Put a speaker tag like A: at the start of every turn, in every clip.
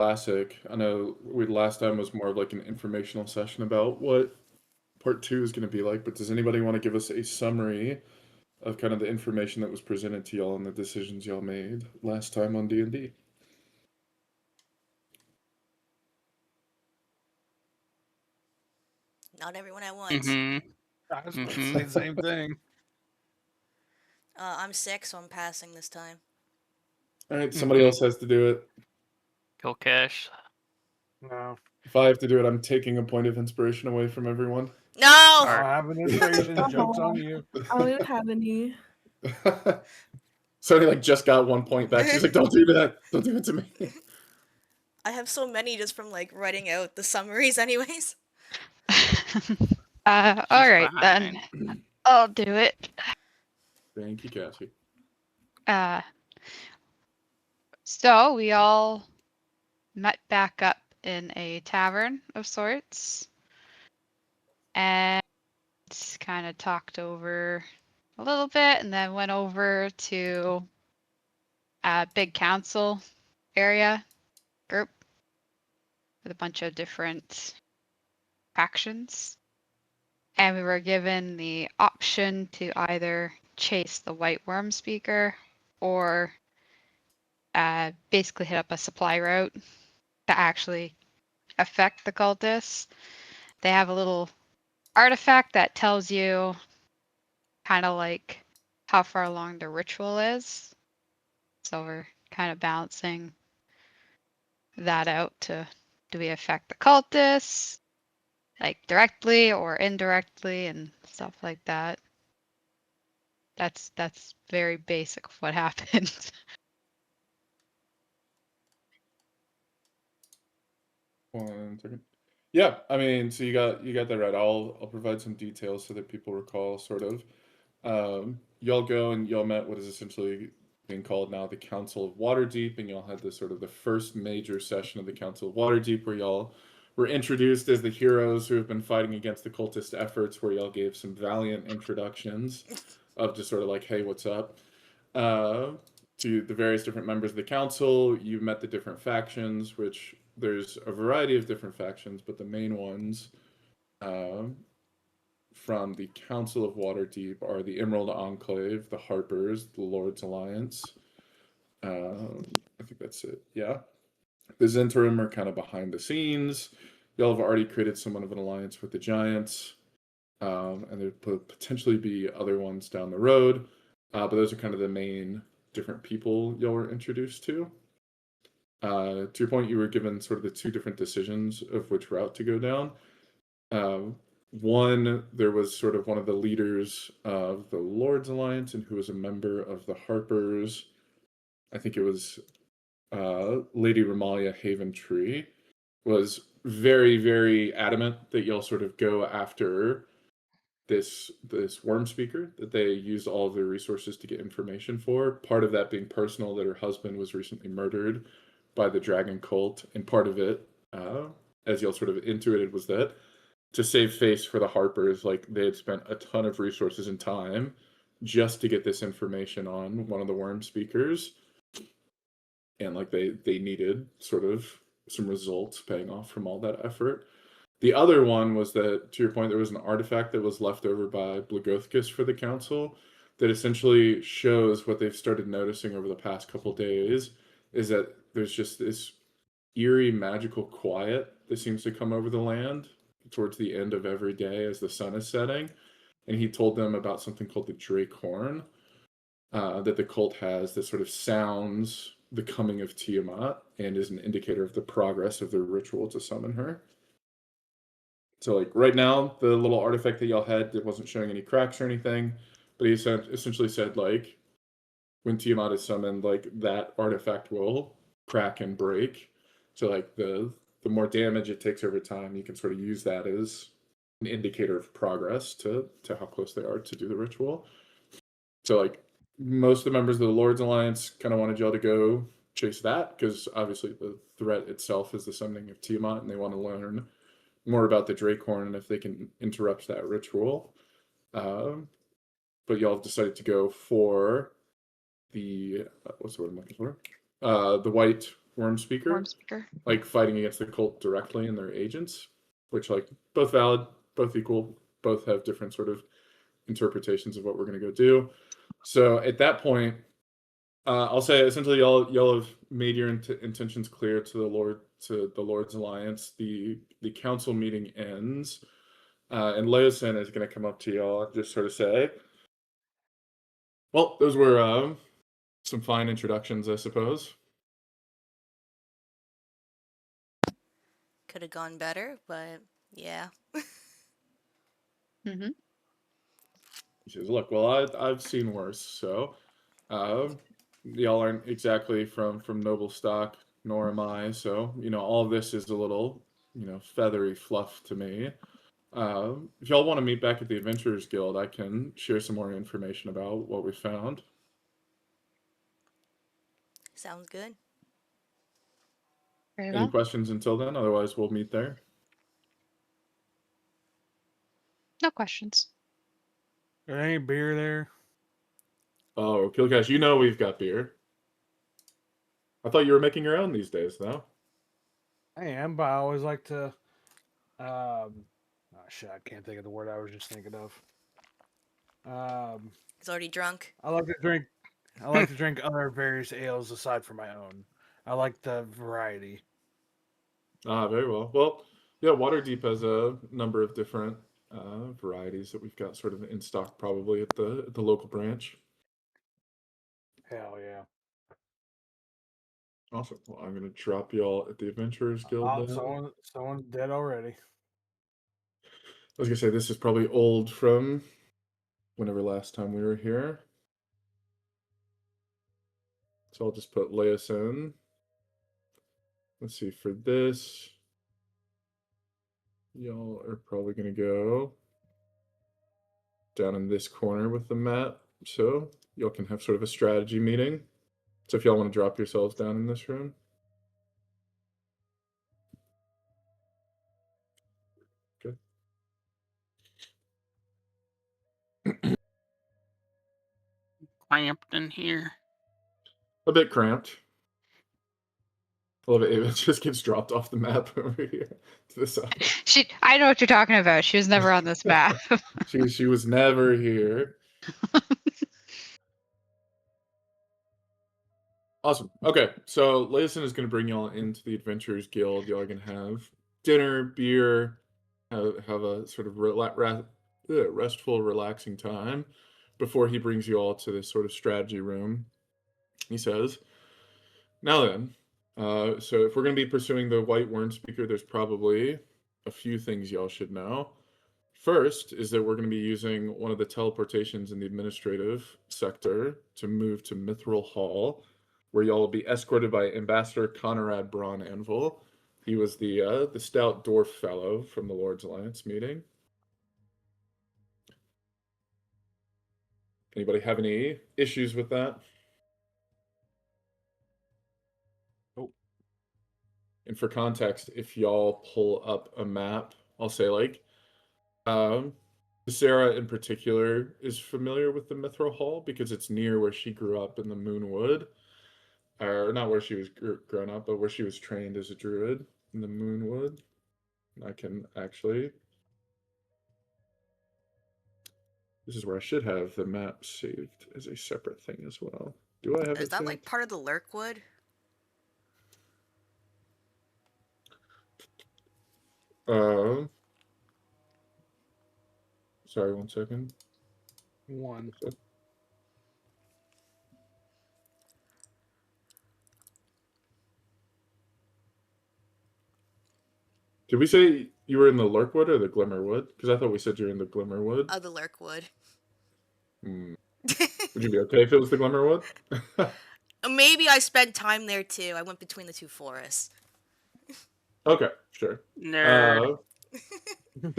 A: classic. I know last time was more of like an informational session about what part 2 is going to be like, but does anybody want to give us a summary of kind of the information that was presented to y'all and the decisions y'all made last time on D&D?
B: Not everyone at once.
C: Mm-hmm.
D: I was about to say the same thing.
B: I'm sick, so I'm passing this time.
A: All right, somebody else has to do it.
C: Kill Cash.
D: No.
A: If I have to do it, I'm taking a point of inspiration away from everyone.
B: No!
D: I don't have an inspiration. Joke's on you.
E: I don't have any.
A: Sony like just got 1 point back. She's like, "Don't do that. Don't do it to me."
B: I have so many just from like writing out the summaries anyways.
F: Alright then. I'll do it.
A: Thank you, Cassie.
F: So we all met back up in a tavern of sorts and kind of talked over a little bit and then went over to a big council area group with a bunch of different factions. And we were given the option to either chase the white wyrmspeaker or basically hit up a supply route to actually affect the cultists. They have a little artifact that tells you kind of like how far along the ritual is. So we're kind of balancing that out to, do we affect the cultists like directly or indirectly and stuff like that. That's very basic of what happened.
A: One second. Yeah, I mean, so you got that right. I'll provide some details so that people recall sort of. Y'all go and y'all met what is essentially being called now the Council of Waterdeep, and y'all had this sort of the first major session of the Council of Waterdeep where y'all were introduced as the heroes who have been fighting against the cultist efforts, where y'all gave some valiant introductions of just sort of like, hey, what's up? To the various different members of the council. You met the different factions, which there's a variety of different factions, but the main ones from the Council of Waterdeep are the Emerald Enclave, the Harpers, the Lord's Alliance. I think that's it. Yeah. The Zhentarim are kind of behind the scenes. Y'all have already created somewhat of an alliance with the Giants. And there could potentially be other ones down the road. But those are kind of the main different people y'all were introduced to. To your point, you were given sort of the two different decisions of which route to go down. One, there was sort of one of the leaders of the Lord's Alliance and who was a member of the Harpers. I think it was Lady Ramalia Haventree, was very, very adamant that y'all sort of go after this wyrmspeaker that they used all of their resources to get information for. Part of that being personal, that her husband was recently murdered by the dragon cult, and part of it, as y'all sort of intuited, was that to save face for the Harpers, like they had spent a ton of resources and time just to get this information on one of the wyrmspeakers, and like they needed sort of some results paying off from all that effort. The other one was that, to your point, there was an artifact that was left over by Blagothkus for the council that essentially shows what they've started noticing over the past couple days, is that there's just this eerie magical quiet that seems to come over the land towards the end of every day as the sun is setting. And he told them about something called the Drake Horn that the cult has that sort of sounds the coming of Tiamat and is an indicator of the progress of their ritual to summon her. So, like, right now, the little artifact that y'all had, it wasn't showing any cracks or anything, but he essentially said, like, when Tiamat is summoned, like, that artifact will crack and break. So, like, the more damage it takes over time, you can sort of use that as an indicator of progress to how close they are to do the ritual. So, like, most of the members of the Lord's Alliance kind of wanted y'all to go chase that, because obviously the threat itself is the summoning of Tiamat, and they want to learn more about the Dracehorn and if they can interrupt that ritual. But y'all have decided to go for the what's the word I'm looking for? The white wyrmspeaker,
F: Wyrmspeaker.
A: like fighting against the cult directly and their agents, which like both valid, both equal, both have different sort of interpretations of what we're going to go do. So at that point, I'll say essentially y'all have made your intentions clear to the Lord's Alliance. The council meeting ends, and Leosin is going to come up to y'all and just sort of say, "Well, those were some fine introductions, I suppose."
B: Could have gone better, but yeah.
F: Mm-hmm.
A: He says, "Look, well, I've seen worse, so y'all aren't exactly from noble stock, nor am I. So all of this is a little feathery fluff to me. If y'all want to meet back at the Adventurers Guild, I can share some more information about what we found."
B: Sounds good.
F: Very
A: Any
F: well.
A: questions until then? Otherwise, we'll meet there.
F: No questions.
D: There ain't beer there.
A: Oh, Kilcash, we've got beer. I thought you were making your own these days, though.
D: I am, but I always like to. Oh shit! I can't think of the word I was just thinking of.
B: He's already drunk.
D: I like to drink. I like to drink other various ales aside from my own. I like the variety.
A: Ah, very well. Well, yeah, Waterdeep has a number of different varieties that we've got sort of in stock, probably at the local branch.
D: Hell yeah!
A: Awesome. Well, I'm gonna drop y'all at the Adventurers Guild.
D: Oh,
A: Then.
D: someone's dead already.
A: I was gonna say this is probably old from whenever last time we were here. So I'll just put Leosin. Let's see, for this, y'all are probably gonna go down in this corner with the map. So y'all can have sort of a strategy meeting. So if y'all want to drop yourselves down in this room. Good.
C: Cramped in here.
A: A bit cramped. I love it. It just gets dropped off the map over here to the side.
F: I know what you're talking about. She was never on this map.
A: She was never here. Awesome. Okay, so Leosin is going to bring y'all into the Adventurers Guild. Y'all are going to have dinner, beer, have a sort of restful, relaxing time before he brings you all to this sort of strategy room. He says, "Now then, so if we're going to be pursuing the White Wyrmspeaker, there's probably a few things y'all should know. First is that we're going to be using one of the teleportations in the administrative sector to move to Mithril Hall, where y'all will be escorted by Ambassador Connerad Brawnanvil. He was the stout dwarf fellow from the Lord's Alliance meeting. Anybody have any issues with that?
D: Nope.
A: And for context, if y'all pull up a map, I'll say Sarah in particular is familiar with the Mithril Hall because it's near where she grew up in the Moonwood. Or not where she was grown up, but where she was trained as a druid in the Moonwood. I can actually... This is where I should have the map saved as a separate thing as well. Do I have it
B: Is that
A: saved?
B: like part of the Lurkwood?
A: Sorry, 1 second.
D: One.
A: Did we say you were in the Lurkwood or the Glimmerwood? Because I thought we said you're in the Glimmerwood.
B: The Lurkwood.
A: Would you be okay if it was the Glimmerwood?
B: Maybe I spent time there too. I went between the two forests.
A: Okay, sure.
C: Nerd.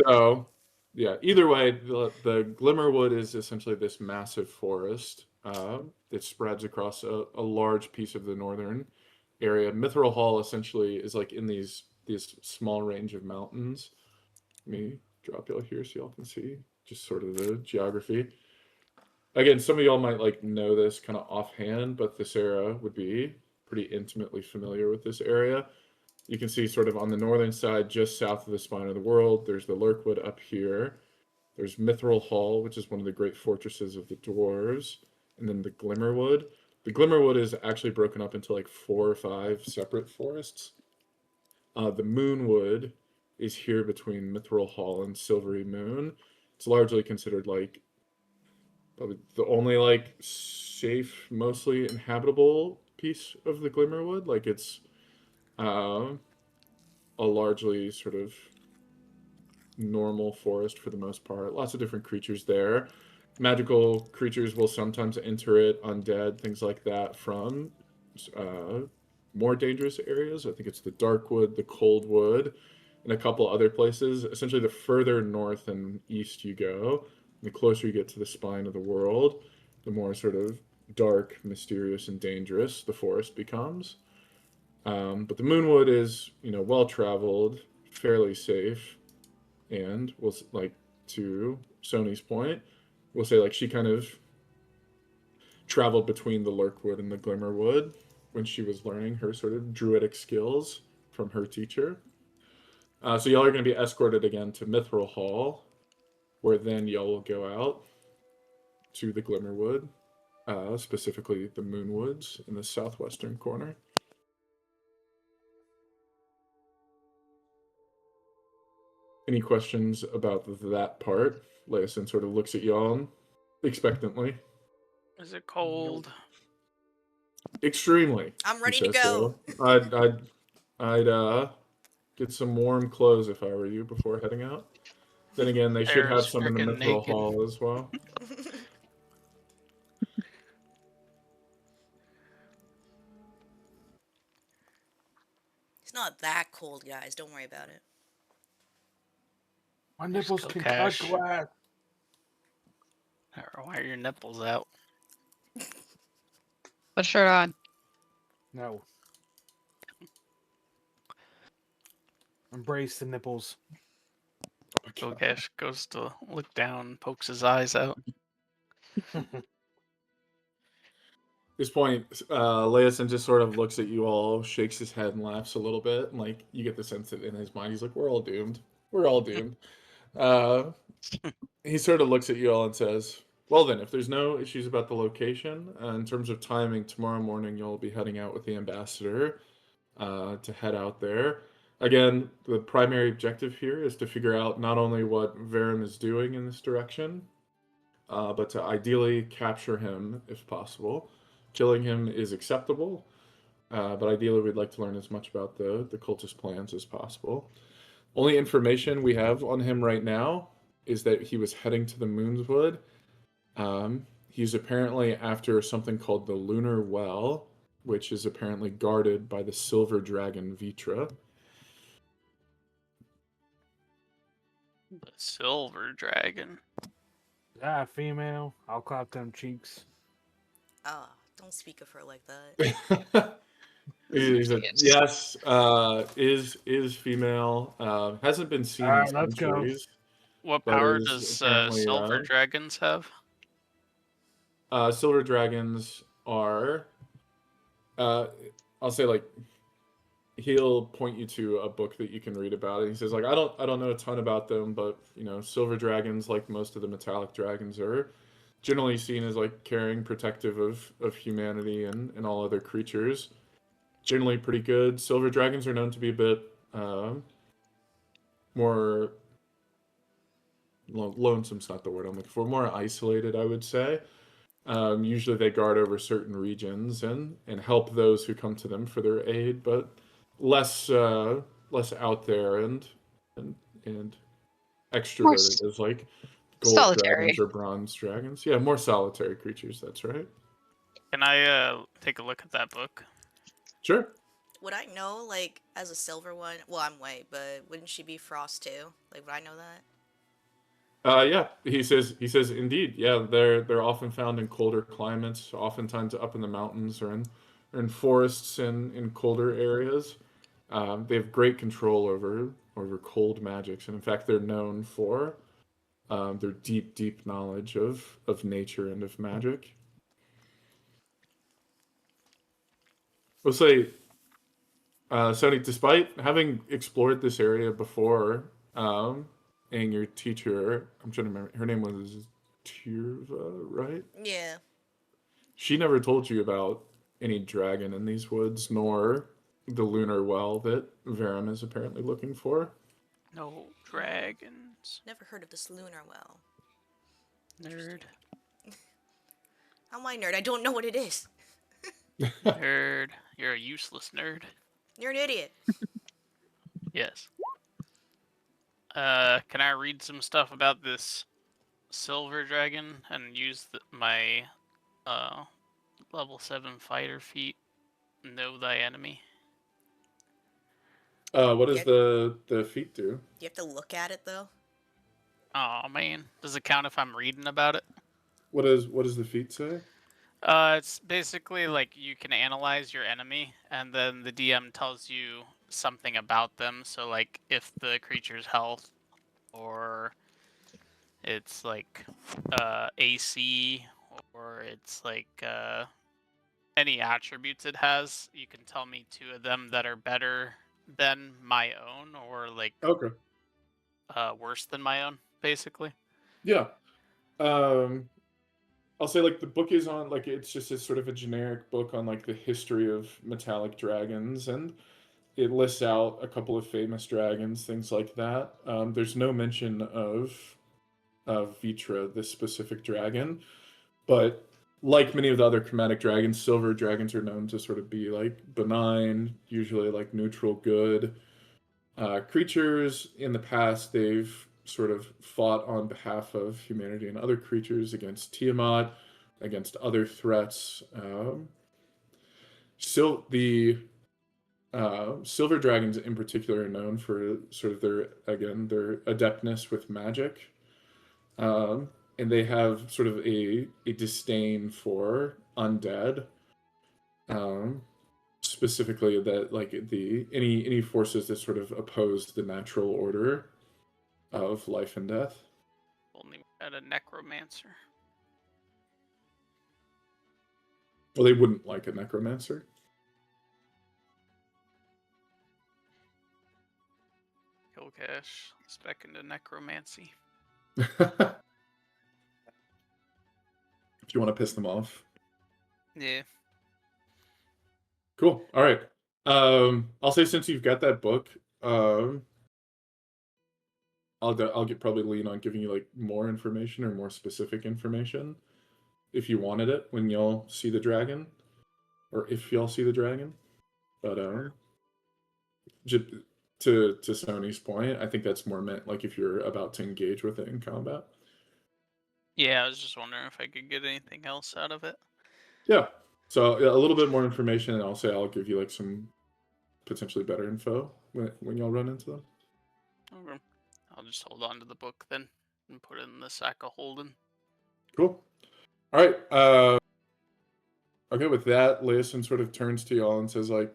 A: So, yeah, either way, the Glimmerwood is essentially this massive forest that spreads across a large piece of the northern area. Mithril Hall essentially is like in these small range of mountains. Let me drop y'all here so y'all can see just sort of the geography. Again, some of y'all might know this kind of offhand, but Thesera would be pretty intimately familiar with this area. You can see sort of on the northern side, just south of the spine of the world, there's the Lurkwood up here. There's Mithril Hall, which is one of the great fortresses of the dwarves, and then the Glimmerwood. The Glimmerwood is actually broken up into like 4 or 5 separate forests. The Moonwood is here between Mithril Hall and Silverymoon. It's largely considered like probably the only like safe, mostly inhabitable piece of the Glimmerwood. Like it's a largely sort of normal forest for the most part. Lots of different creatures there. Magical creatures will sometimes enter it, undead, things like that, from more dangerous areas. I think it's the Darkwood, the Coldwood, and a couple other places. Essentially, the further north and east you go, the closer you get to the spine of the world, the more sort of dark, mysterious, and dangerous the forest becomes. But the Moonwood is, well traveled, fairly safe, and we'll like to Sony's point, we'll say like she kind of traveled between the Lurkwood and the Glimmerwood when she was learning her sort of druidic skills from her teacher. So y'all are going to be escorted again to Mithril Hall, where then y'all will go out to the Glimmerwood, specifically the Moonwoods in the southwestern corner. Any questions about that part? Leosin sort of looks at y'all expectantly.
C: Is it cold?
A: Extremely.
B: I'm
A: he
B: ready to
A: says
B: go.
A: so. I'd get some warm clothes if I were you before heading out. Then again, they should have
C: Bear's
A: some in the
C: frickin'
A: Mithril
C: naked.
A: Hall as well.
B: It's not that cold, guys. Don't worry about it.
D: My nipples
C: go
D: can
C: cash.
D: cut glass.
C: Or why are your nipples out?
F: Put a shirt on.
D: No. Embrace the nipples.
C: Gokesh goes to look down, pokes his eyes out.
A: At this point, Leosin just sort of looks at you all, shakes his head, and laughs a little bit. And like you get the sense that in his mind, he's like, "We're all doomed. We're all doomed." He sort of looks at you all and says, "Well then, if there's no issues about the location, in terms of timing, tomorrow morning you'll be heading out with the ambassador to head out there. Again, the primary objective here is to figure out not only what Verum is doing in this direction, but to ideally capture him if possible. Killing him is acceptable, but ideally we'd like to learn as much about the cultist plans as possible. Only information we have on him right now is that he was heading to the Moonwood. He's apparently after something called the Lunar Well, which is apparently guarded by the silver dragon Vitra.
C: The silver dragon.
D: Ah, female. I'll clap them cheeks.
B: Ah, don't speak of her like that.
A: He said, yes, is female. Hasn't been seen in
D: Alright, let's go.
A: centuries.
C: What
A: But
C: power
A: is
C: does
A: apparently,
C: silver dragons have?
A: Silver dragons are, I'll say like, he'll point you to a book that you can read about it. He says like, I don't know a ton about them, but silver dragons, like most of the metallic dragons, are generally seen as like caring, protective of humanity and all other creatures. Generally pretty good. Silver dragons are known to be a bit more lonesome's not the word I'm looking for. More isolated, I would say. Usually they guard over certain regions and help those who come to them for their aid, but less out there and extroverted as like gold
F: solitary.
A: dragons or bronze dragons. Yeah, more solitary creatures. That's right.
C: Can I take a look at that book?
A: Sure.
B: Would I know, like, as a silver one? Well, I'm white, but wouldn't she be frost too? Like, would I know that?
A: Yeah, he says indeed. Yeah, they're often found in colder climates, oftentimes up in the mountains or in forests and in colder areas. They have great control over cold magics, and in fact, they're known for their deep knowledge of nature and of magic. We'll say, Sony, despite having explored this area before, and your teacher, I'm trying to remember, her name was Tirva, right?
B: Yeah.
A: She never told you about any dragon in these woods, nor the Lunar Well that Verum is apparently looking for.
C: No dragons.
B: Never heard of this Lunar Well.
C: Nerd.
B: How am I nerd? I don't know what it is.
C: Nerd. You're a useless nerd.
B: You're an idiot.
C: Yes. Can I read some stuff about this silver dragon and use my level 7 fighter feat? Know thy enemy.
A: What does the feat do?
B: You have to look at it though.
C: Oh man, does it count if I'm reading about it?
A: What does the feat say?
C: It's basically like you can analyze your enemy, and then the DM tells you something about them. So like if the creature's health, or it's like AC, or it's like any attributes it has, you can tell me 2 of them that are better than my own, or like
A: Okay.
C: worse than my own, basically.
A: Yeah. I'll say like the book is on like it's just a sort of a generic book on like the history of metallic dragons, and it lists out a couple of famous dragons, things like that. There's no mention of Vitra, this specific dragon, but like many of the other chromatic dragons, silver dragons are known to sort of be like benign, usually like neutral good creatures. In the past, they've sort of fought on behalf of humanity and other creatures against Tiamat, against other threats. Still, the silver dragons in particular are known for sort of their adeptness with magic. And they have sort of a disdain for undead. Specifically that like any forces that sort of oppose the natural order of life and death.
C: Only at a necromancer.
A: Well, they wouldn't like a necromancer.
C: Kilcash, spec into necromancy.
A: If you want to piss them off.
C: Yeah.
A: Cool. All right. I'll say since you've got that book, I'll get probably lean on giving you like more information or more specific information if you wanted it when y'all see the dragon, or if y'all see the dragon. But to Sony's point, I think that's more meant like if you're about to engage with it in combat.
C: Yeah, I was just wondering if I could get anything else out of it.
A: Yeah. So a little bit more information, and I'll give you like some potentially better info when y'all run into them.
C: Okay. I'll just hold on to the book then and put it in the sack of holding.
A: Cool. All right. Okay, with that, Leosin sort of turns to y'all and says, like,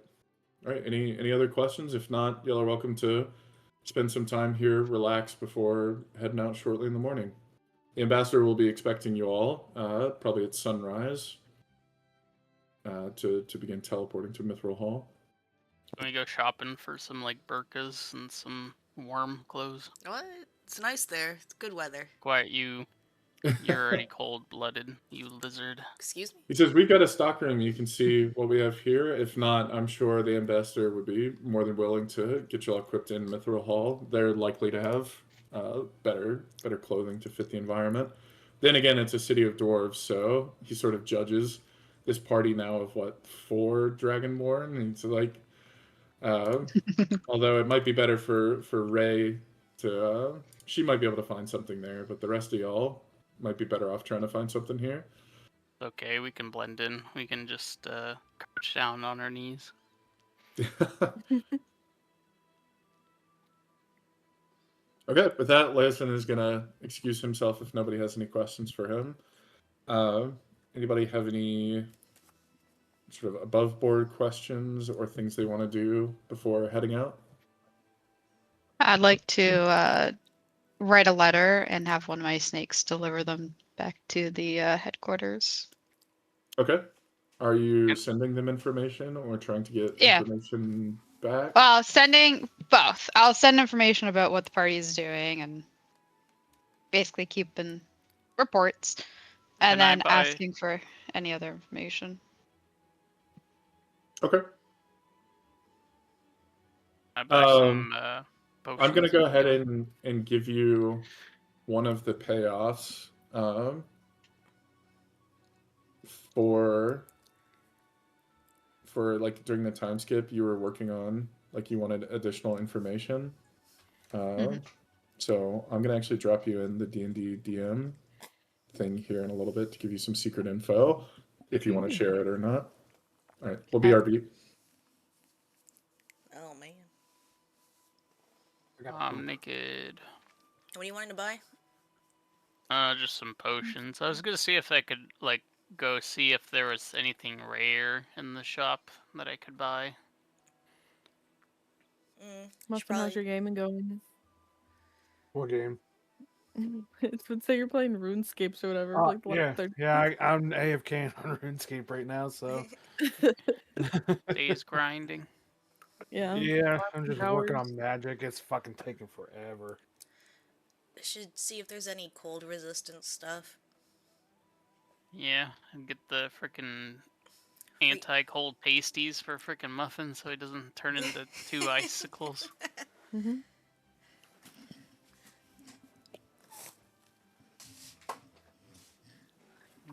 A: all right, any other questions? If not, y'all are welcome to spend some time here, relax before heading out shortly in the morning. The ambassador will be expecting you all, probably at sunrise, to begin teleporting to Mithril Hall.
C: Can we go shopping for some like burkas and some warm clothes?
B: What? It's nice there. It's good weather.
C: Quiet, you're already cold-blooded, you lizard.
B: Excuse me?
A: He says, we've got a stockroom. You can see what we have here. If not, I'm sure the ambassador would be more than willing to get you all equipped in Mithril Hall. They're likely to have better clothing to fit the environment. Then again, it's a city of dwarves, so he sort of judges this party now of, 4 Dragonborn? And he's like, although it might be better for Ray to... she might be able to find something there, but the rest of y'all might be better off trying to find something here.
C: Okay, we can blend in. We can just crouch down on our knees.
A: Okay, with that, Leosin is going to excuse himself if nobody has any questions for him. Anybody have any sort of above board questions or things they want to do before heading out?
F: I'd like to write a letter and have one of my snakes deliver them back to the headquarters.
A: Okay. Are you
C: Yep.
A: sending them information or trying to get
F: Yeah.
A: information back?
F: Well, sending both. I'll send information about what the party is doing and basically keeping reports, and
C: Can I
F: then
C: buy?
F: asking for any other information.
A: Okay.
C: I buy some potions.
A: I'm gonna
C: and
A: go ahead
C: healing.
A: and give you one of the payoffs for like during the time skip you were working on, like you wanted additional information. So I'm gonna actually drop you in the D&D DM thing here in a little bit to give you some secret info if you want to share it or not. All right, we'll BRB.
B: Oh man.
C: I'm naked.
B: What are you wanting to buy?
C: Just some potions. I was gonna see if I could like go see if there was anything rare in the shop that I could buy.
E: Muffin, how's your gaming going?
D: What game?
E: It would say you're playing RuneScapes or whatever. like the
D: Yeah,
E: last 30
D: I'm AFK on RuneScape right now, so
C: Days grinding.
E: Yeah.
D: yeah, I'm just working
E: hours.
D: on magic. It's fucking taking forever.
B: I should see if there's any cold resistance stuff.
C: Yeah, and get the frickin' anti-cold pasties for frickin' Muffin so he doesn't turn into 2 icicles.
E: Mhm.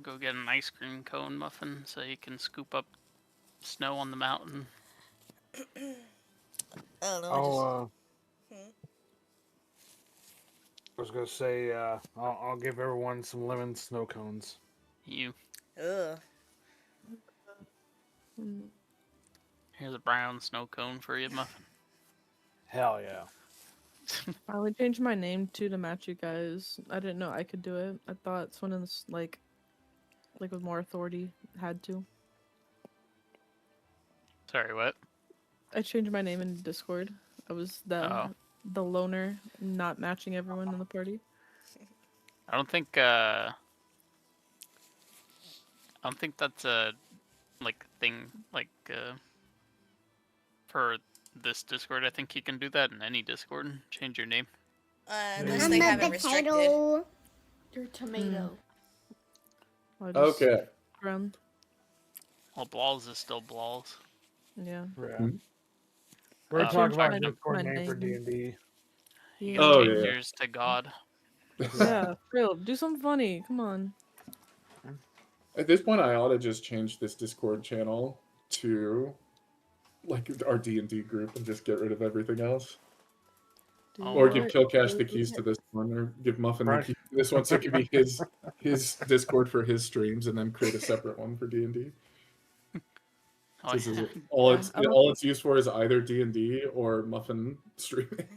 C: Go get an ice cream cone Muffin so you can scoop up snow on the mountain.
B: I don't know.
D: I was gonna say, I'll give everyone some lemon snow cones.
C: You.
B: Ugh.
E: Mm.
C: Here's a brown snow cone for you, Muffin.
D: Hell yeah.
E: I only changed my name too to match you guys. I didn't know I could do it. I thought someone in this like with more authority had to.
C: Sorry, what?
E: I changed my name in Discord. I was the loner, not matching everyone in the party.
C: I don't think that's a like thing like for this Discord. I think you can do that in any Discord. Change your name.
B: Unless they have it restricted.
G: You're a tomato.
E: I just
A: Okay.
E: Around.
C: Well, Blalls is still Blalls.
E: Yeah.
D: Yeah. We're
C: Uh,
D: talking about
E: my-
D: Discord
E: my
D: name for
E: name.
D: D&D.
C: You
E: Yeah.
C: can
A: Oh,
C: change
A: yeah.
C: yours to God.
E: Yeah, real. Do something funny. Come on.
A: At this point, I ought to just change this Discord channel to like our D&D group and just get rid of everything else.
E: Do
C: Oh,
A: Or
C: wow.
A: give Killcash the keys to this one, or give Muffin the keys to this one, so it could be his Discord for his streams, and then create a separate one for D&D.
C: Oh,
A: This is
C: yeah.
A: all
E: Yeah,
A: it's
E: I love
A: all it's used for is either D&D or Muffin streaming.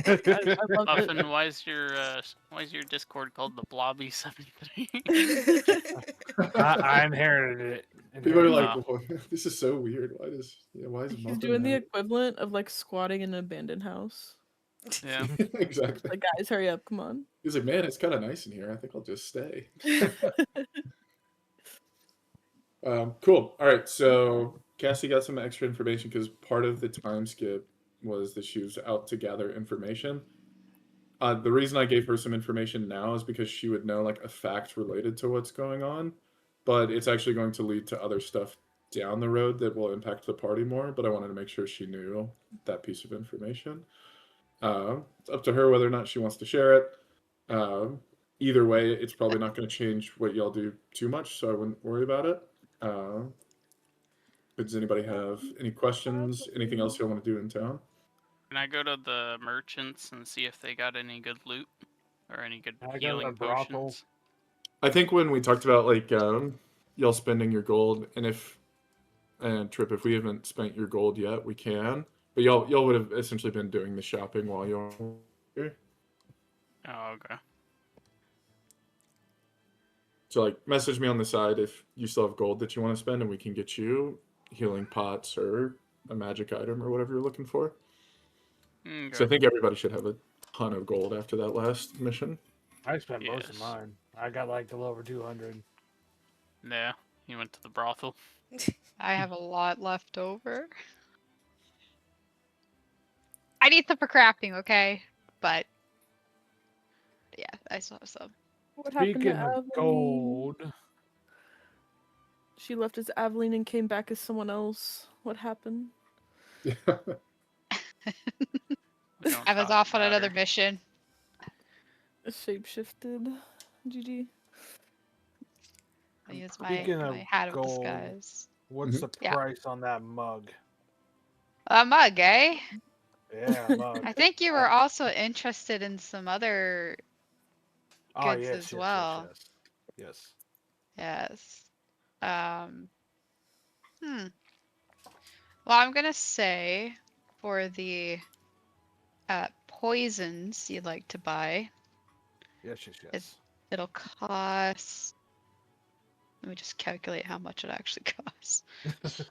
E: I love
C: Muffin, why is your Discord called the Blobby 73?
D: I inherited it.
A: People are
C: Wow.
A: like, "Well, this is so weird. Why is
E: He's
A: Muffin
E: doing the
A: have-"
E: equivalent of like squatting in an abandoned house.
C: Yeah.
A: Exactly.
E: Like, guys, hurry up, come on.
A: He's like, man, it's kind of nice in here. I think I'll just stay. Cool. All right. So Cassie got some extra information because part of the time skip was that she was out to gather information. The reason I gave her some information now is because she would know like a fact related to what's going on, but it's actually going to lead to other stuff down the road that will impact the party more. But I wanted to make sure she knew that piece of information. It's up to her whether or not she wants to share it. Either way, it's probably not going to change what y'all do too much, so I wouldn't worry about it. Does anybody have any questions? Anything else y'all want to do in town?
C: Can I go to the merchants and see if they got any good loot or any good
D: Can I go to
C: healing
D: the brothel?
C: potions?
A: I think when we talked about like y'all spending your gold, and Trip, if we haven't spent your gold yet, we can. But y'all would have essentially been doing the shopping while you're here.
C: Oh, okay.
A: So like message me on the side if you still have gold that you want to spend, and we can get you healing pots or a magic item or whatever you're looking for.
C: Okay.
A: So I think everybody should have a ton of gold after that last mission.
D: I spent most of
C: Yes.
D: mine. I got like a little over 200.
C: Yeah, you went to the brothel.
F: I have a lot left over. I need some for crafting, okay? But yeah, I still have some.
E: What happened to
D: Speaking of
E: Aveline?
D: gold,
E: She left as Aveline and came back as someone else. What happened?
C: We don't
F: I was
C: talk
F: off on
C: about
F: another
C: her.
F: mission.
E: Shapeshifted. GG.
F: I use
D: speaking
F: my
D: of
F: hat of
D: gold,
F: disguise.
D: what's the
F: Yeah.
D: price on that mug?
F: A mug, eh?
D: Yeah, mug.
F: I think you were also interested in some other
D: Oh
F: goods
D: yes,
F: as
D: yes,
F: well.
D: yes.
F: Yes. Well, I'm gonna say for the poisons you'd like to buy,
D: Yes, yes, yes.
F: it'll cost. Let me just calculate how much it actually costs.
E: What does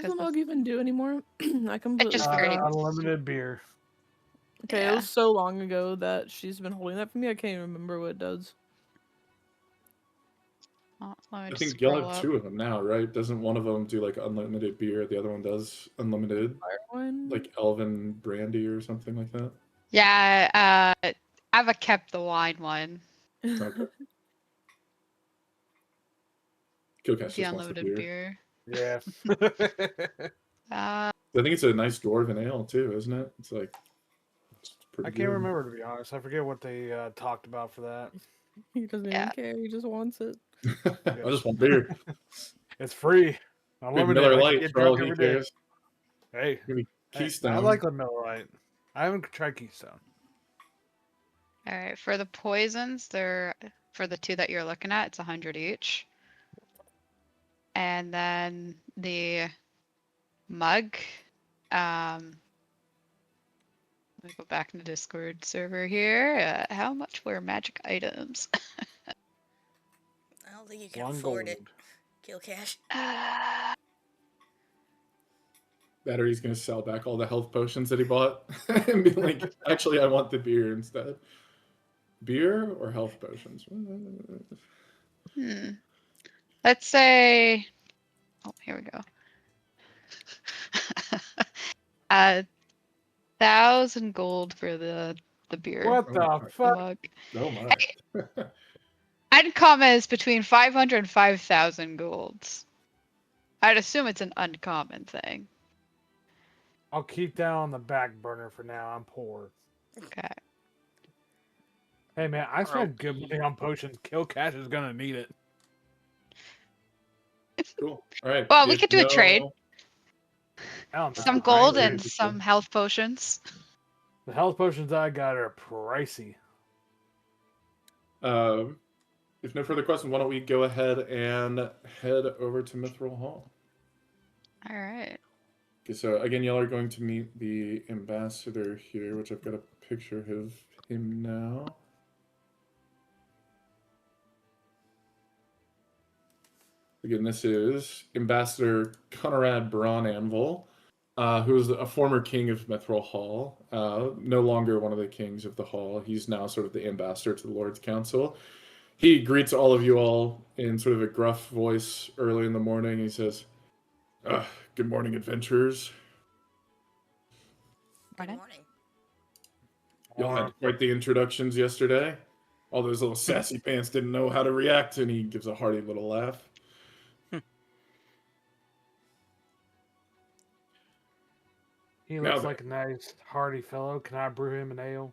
F: 'Cause
E: the mug even do anymore? I completely
F: just
E: forgot.
F: pretty-
D: Unlimited beer.
E: Okay,
F: Yeah.
E: it was so long ago that she's been holding that for me. I can't even remember what it does.
F: Oh, let me
A: I
F: just
A: think y'all
F: scroll
A: have
F: up.
A: 2 of them now, right? Doesn't one of them do like unlimited beer? The other one does unlimited,
E: Fire wine?
A: like elven brandy or something like that.
F: Yeah, I've kept the wine one.
A: Okay. Killcast
F: The
A: just wants the
F: unlimited
A: beer.
F: beer.
D: Yeah.
F: Uh,
A: I think it's a nice dwarven ale too, isn't it? It's like it's pretty
D: I can't
A: good.
D: remember, to be honest. I forget what they talked about for that.
E: He doesn't
F: Yeah.
E: even care. He just wants it.
A: I just want beer.
D: It's free.
A: Big
D: Unlimited.
A: Miller
D: I can
A: Lite
D: get
A: for all
D: drunk
A: he
D: every day.
A: cares.
D: Hey,
A: Give me
D: I
A: Keystone.
D: like the Miller Lite. I haven't tried Keystone.
F: all right, for the poisons, they're for the 2 that you're looking at, it's 100 each. And then the mug, let me go back in the Discord server here. How much were magic items?
B: I don't think you can
D: 1
B: afford
D: gold.
B: it. Kill cash.
A: Battery's gonna sell back all the health potions that he bought and be like, actually, I want the beer instead. Beer or health potions?
F: Let's say, oh, here we go. 1,000 gold for the beer.
D: What
A: Oh
D: the
A: my.
F: The
D: fuck?
F: mug.
A: Oh my.
F: Uncommon is between 500 and 5,000 golds. I'd assume it's an uncommon thing.
D: I'll keep that on the back burner for now. I'm poor.
F: Okay.
D: Hey man, I spent
C: ROP.
D: good money on potions. Kill Cash is gonna need it.
A: Cool. All right.
F: Well, we
A: if
F: could do a trade.
D: I don't know.
F: Some
A: I
F: gold
A: agree
F: and
A: with you.
F: some health potions.
D: The health potions I got are pricey.
A: If no further questions, why don't we go ahead and head over to Mithril Hall?
F: All right.
A: Okay, so again, y'all are going to meet the ambassador here, which I've got a picture of him now. Again, this is Ambassador Connerad Brawnanvil, who is a former king of Mithril Hall, no longer one of the kings of the hall. He's now sort of the ambassador to the Lord's Council. He greets all of you all in sort of a gruff voice early in the morning. He says, good morning, adventurers.
B: Good
F: Morning.
B: morning.
A: Y'all had quite the introductions yesterday. All those little sassy pants didn't know how to react, and he gives a hearty little laugh.
D: He
A: Now
D: looks
A: then.
D: like a nice, hearty fellow. Can I brew him an ale?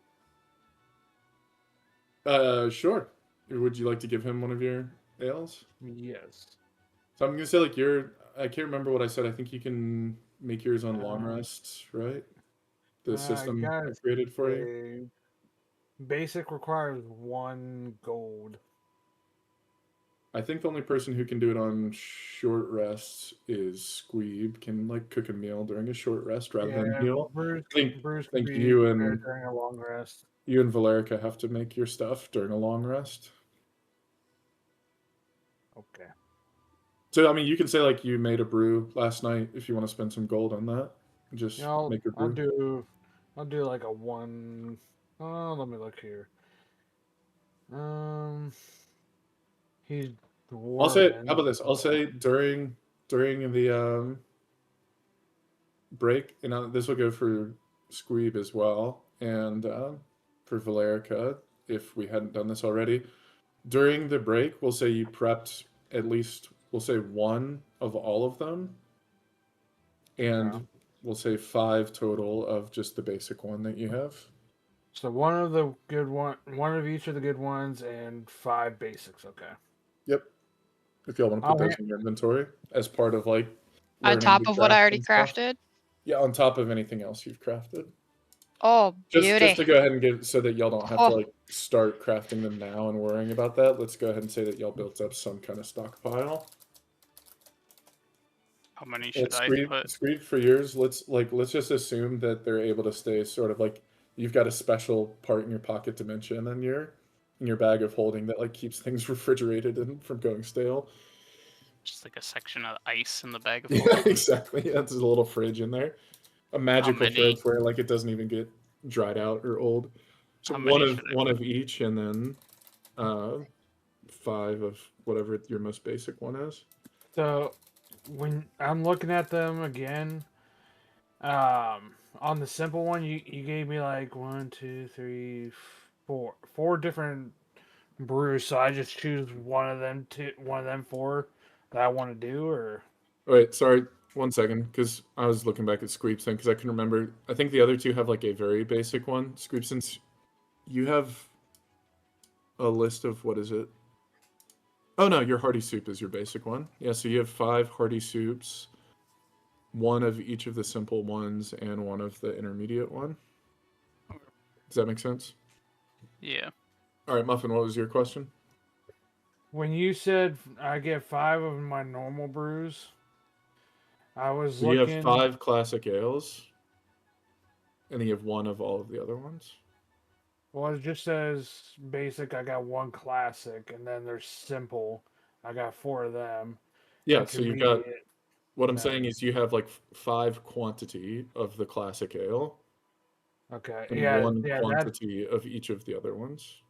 A: Sure. Would you like to give him one of your ales?
D: Yes.
A: So I'm gonna say like I can't remember what I said. I think you can make yours on long rests, right? The system
D: got
A: I created for you.
D: Basic requires 1 gold.
A: I think the only person who can do it on short rests is Squeeb. Can like cook a meal during a short rest rather than heal.
D: Bruce,
A: think
D: Bruce
A: think
D: can be
A: you
D: prepared
A: and
D: during a long rest.
A: you and Valerica have to make your stuff during a long rest.
D: Okay.
A: So I mean, you can say like you made a brew last night if you want to spend some gold on that. Just make a brew.
D: I'll do like a 1. Oh, let me look here. He's
A: I'll say. How
D: Dwarven.
A: about this? I'll say during the break, and this will go for Squeeb as well, and for Valerica, if we hadn't done this already. During the break, we'll say you prepped at least, we'll say one of all of them, and
D: Okay.
A: we'll say 5 total of just the basic one that you have.
D: So one of the good one of each of the good ones, and 5 basics. Okay.
A: Yep. If y'all want to put those in your inventory as part of like
F: On
A: learning
F: top
A: to
F: of what I
A: craft
F: already
A: and stuff.
F: crafted.
A: Yeah, on top of anything else you've crafted.
F: Oh,
A: Just
F: beauty.
A: to go ahead and give so that y'all don't have to
F: Oh.
A: like start crafting them now and worrying about that. Let's go ahead and say that y'all built up some kind of stockpile.
C: How many
A: And
C: should I put?
A: Screed for yours, let's just assume that they're able to stay sort of like you've got a special part in your pocket dimension in your bag of holding that like keeps things refrigerated and from going stale.
C: Just like a section of ice in the bag of
A: Yeah,
C: holding.
A: exactly. Yeah, there's a little fridge in there. A magical
C: many?
A: fridge where like it doesn't even get dried out or old. So
C: How many should I
A: one of each, and then 5 of whatever your most basic one is.
D: So when I'm looking at them again, on the simple one, you gave me like 1, 2, 3, 4 different brews. So I just choose one of them 4 that I want to do, or
A: Wait, sorry, 1 second, because I was looking back at Squeeb's thing because I can remember. I think the other two have like a very basic one. Squeeb, since you have a list of what is it? Oh no, your hearty soup is your basic one. Yeah, so you have 5 hearty soups, 1 of each of the simple ones, and 1 of the intermediate one. Does that make sense?
C: Yeah.
A: All right, Muffin, what was your question?
D: when you said I get 5 of my normal brews, I was
A: So you have
D: looking.
A: 5 classic ales, and then you have 1 of all of the other ones.
D: Well, it just says basic. I got 1 classic, and then there's simple. I got 4 of them.
A: Yeah, so you've got.
D: Intermediate.
A: What I'm
D: No.
A: saying is you have like 5 quantity of the classic ale
D: Okay.
A: and
D: Yeah.
A: 1
D: Yeah. That.
A: quantity of each of the other ones.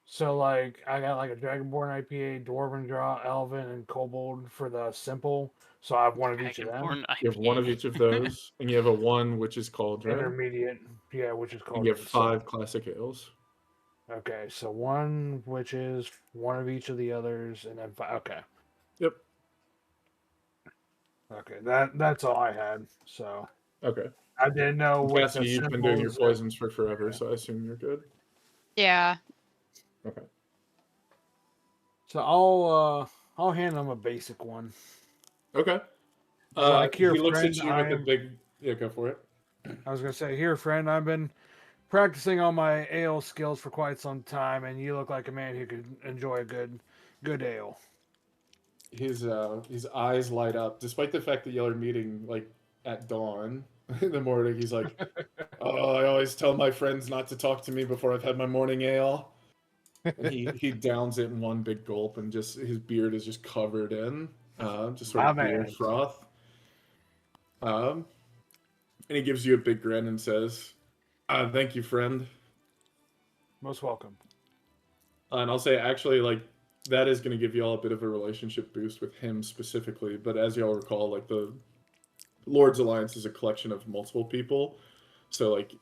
D: So like I got like a Dragonborn IPA, Dwarven Draw, Elven, and Kobold for the simple. So I have 1 of each of them.
C: Dragonborn
A: You have 1 of
C: IPA.
A: each of those, and you have a 1 which is cauldron,
D: Intermediate. Yeah, which is
A: and
D: called.
A: you have 5 classic ales.
D: Okay, so 1 which is 1 of each of the others, and then 5. Okay.
A: Yep.
D: Okay. That's all I had. So
A: Okay.
D: I didn't know
A: And
D: with
A: Cassie,
D: the
A: you've been doing your
D: symbols.
A: poisons for forever, so I assume you're good.
F: Yeah.
A: Okay.
D: So I'll hand them a basic one.
A: Okay.
D: Like here,
A: He looks
D: friend.
A: at you with a big. Yeah, go for it.
D: I was gonna say, here, friend. I've been practicing all my ale skills for quite some time, and you look like a man who could enjoy a good ale.
A: His eyes light up, despite the fact that y'all are meeting like at dawn in the morning. He's like, "Oh, I always tell my friends not to talk to me before I've had my morning ale." And he downs it in one big gulp, and just his beard is just covered in just sort
D: My
A: of beer
D: man.
A: froth. And he gives you a big grin and says, "Thank you, friend."
D: Most welcome.
A: And I'll say, actually, like, that is going to give y'all a bit of a relationship boost with him specifically. But as y'all recall, like, the Lord's Alliance is a collection of multiple people. So, like,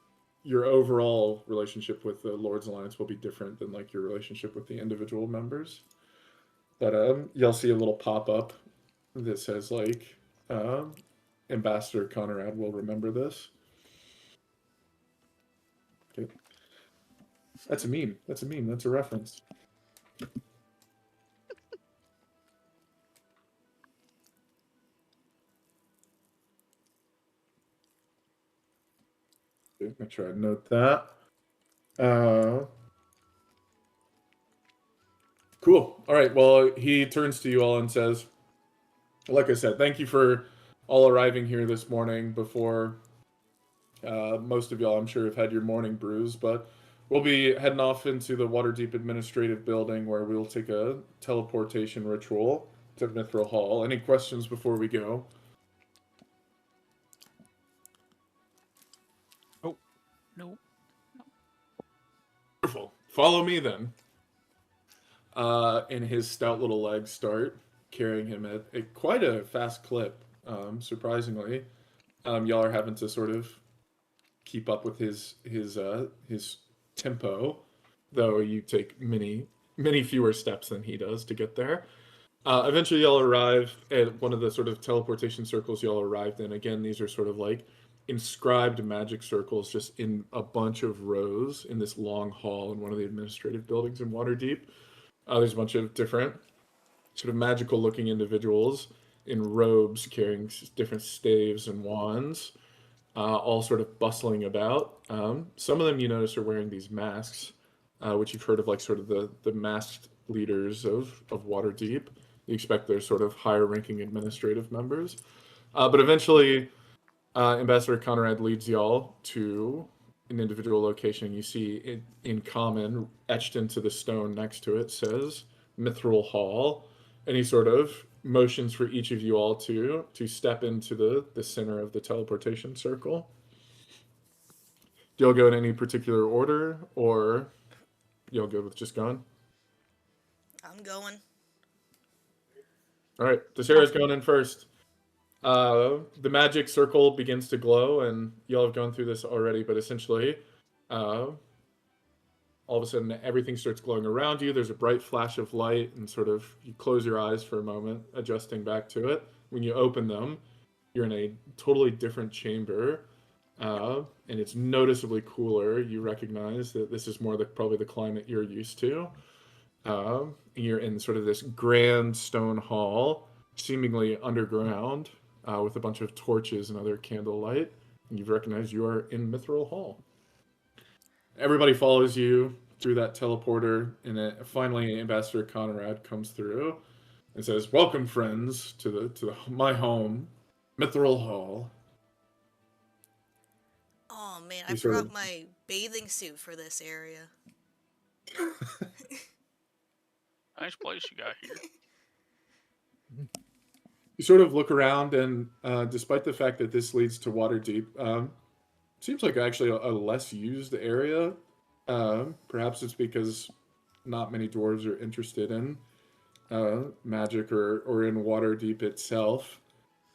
A: your overall relationship with the Lord's Alliance will be different than, like, your relationship with the individual members. But y'all see a little pop-up that says, like, Ambassador Connerad will remember this. Okay. That's a meme. That's a meme. That's a reference. Okay, make sure I note that. Cool. All right. Well, he turns to you all and says, like I said, thank you for all arriving here this morning before most of y'all, I'm sure, have had your morning brews, but we'll be heading off into the Waterdeep Administrative Building where we'll take a teleportation ritual to Mithril Hall. Any questions before we go?
C: Nope.
A: Wonderful. Follow me then. and his stout little legs start carrying him at quite a fast clip. Surprisingly, y'all are having to sort of keep up with his tempo, though you take many fewer steps than he does to get there. Eventually, y'all arrive at one of the sort of teleportation circles y'all arrived in. Again, these are sort of like inscribed magic circles just in a bunch of rows in this long hall in one of the administrative buildings in Waterdeep. There's a bunch of different sort of magical looking individuals in robes carrying different staves and wands, all sort of bustling about. Some of them you notice are wearing these masks, which you've heard of, like sort of the masked leaders of Waterdeep. You expect they're sort of higher ranking administrative members. But eventually, Ambassador Connerad leads y'all to an individual location. You see in common, etched into the stone next to it, says Mithril Hall. And he sort of motions for each of you all to step into the center of the teleportation circle. Do y'all go in any particular order, or y'all go with just going?
B: I'm going.
A: All right, Tessera's going in first. The magic circle begins to glow, and y'all have gone through this already, but essentially, all of a sudden, everything starts glowing around you. There's a bright flash of light, and sort of you close your eyes for a moment, adjusting back to it. When you open them, you're in a totally different chamber, and it's noticeably cooler. You recognize that this is more probably the climate you're used to. You're in sort of this grand stone hall, seemingly underground, with a bunch of torches and other candlelight. And you've recognized you are in Mithril Hall. Everybody follows you through that teleporter, and finally Ambassador Connerad comes through and says, "Welcome, friends, to my home, Mithril Hall."
B: Oh man, I
A: You sort
B: forgot
A: of-
B: my bathing suit for this area.
C: Nice place you got here.
A: You sort of look around, and despite the fact that this leads to Waterdeep, seems like actually a less used area. Perhaps it's because not many dwarves are interested in magic or in Waterdeep itself.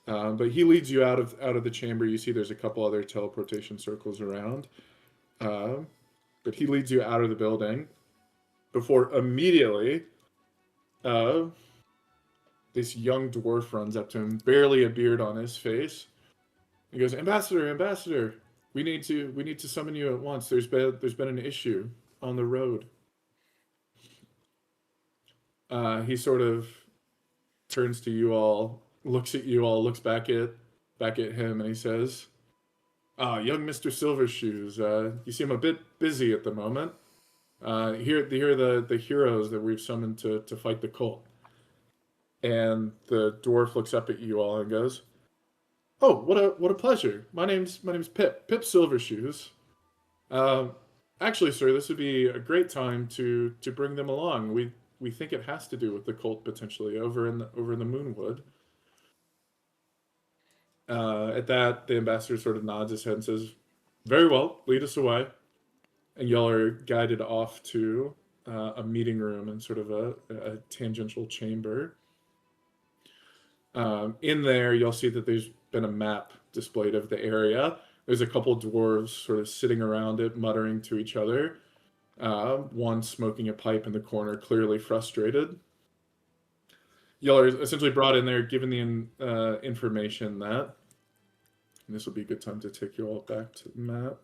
A: But he leads you out of the chamber. You see there's a couple other teleportation circles around. But he leads you out of the building before immediately this young dwarf runs up to him, barely a beard on his face. He goes, Ambassador, we need to summon you at once. There's been an issue on the road." He sort of turns to you all, looks at you all, looks back at him, and he says, young Mr. Silvershoes, you seem a bit busy at the moment. Here are the heroes that we've summoned to fight the cult." And the dwarf looks up at you all and goes, "Oh, what a pleasure. My name's Pip Silvershoes. Actually, sir, this would be a great time to bring them along. We think it has to do with the cult potentially over in the Moonwood." At that, the ambassador sort of nods his head and says, "Very well, lead us away." And y'all are guided off to a meeting room and sort of a tangential chamber. In there, you'll see that there's been a map displayed of the area. There's a couple dwarves sort of sitting around it, muttering to each other. One smoking a pipe in the corner, clearly frustrated. Y'all are essentially brought in there, given the information that, and this will be a good time to take you all back to the map.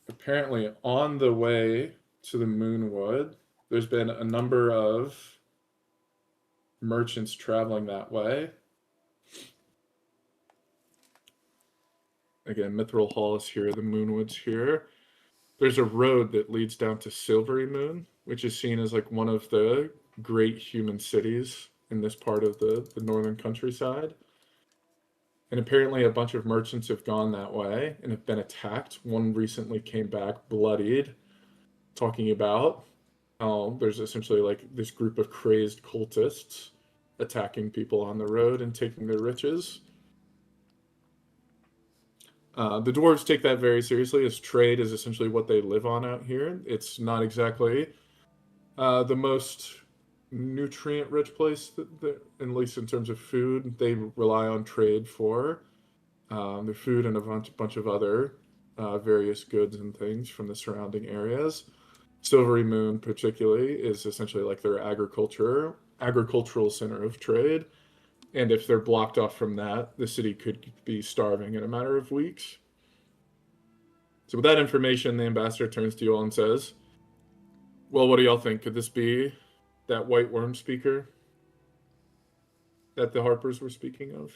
A: Apparently, on the way to the Moonwood, there's been a number of merchants traveling that way. Again, Mithril Hall is here, the Moonwood's here. There's a road that leads down to Silverymoon, which is seen as like one of the great human cities in this part of the northern countryside. And apparently a bunch of merchants have gone that way and have been attacked. One recently came back bloodied, talking about there's essentially like this group of crazed cultists attacking people on the road and taking their riches. The dwarves take that very seriously, as trade is essentially what they live on out here. It's not exactly the most nutrient-rich place, at least in terms of food. They rely on trade for their food and a bunch of other various goods and things from the surrounding areas. Silverymoon, particularly, is essentially like their agricultural center of trade. And if they're blocked off from that, the city could be starving in a matter of weeks. So with that information, the ambassador turns to you all and says, well, what do y'all think? Could this be that white wyrmspeaker that the Harpers were speaking of?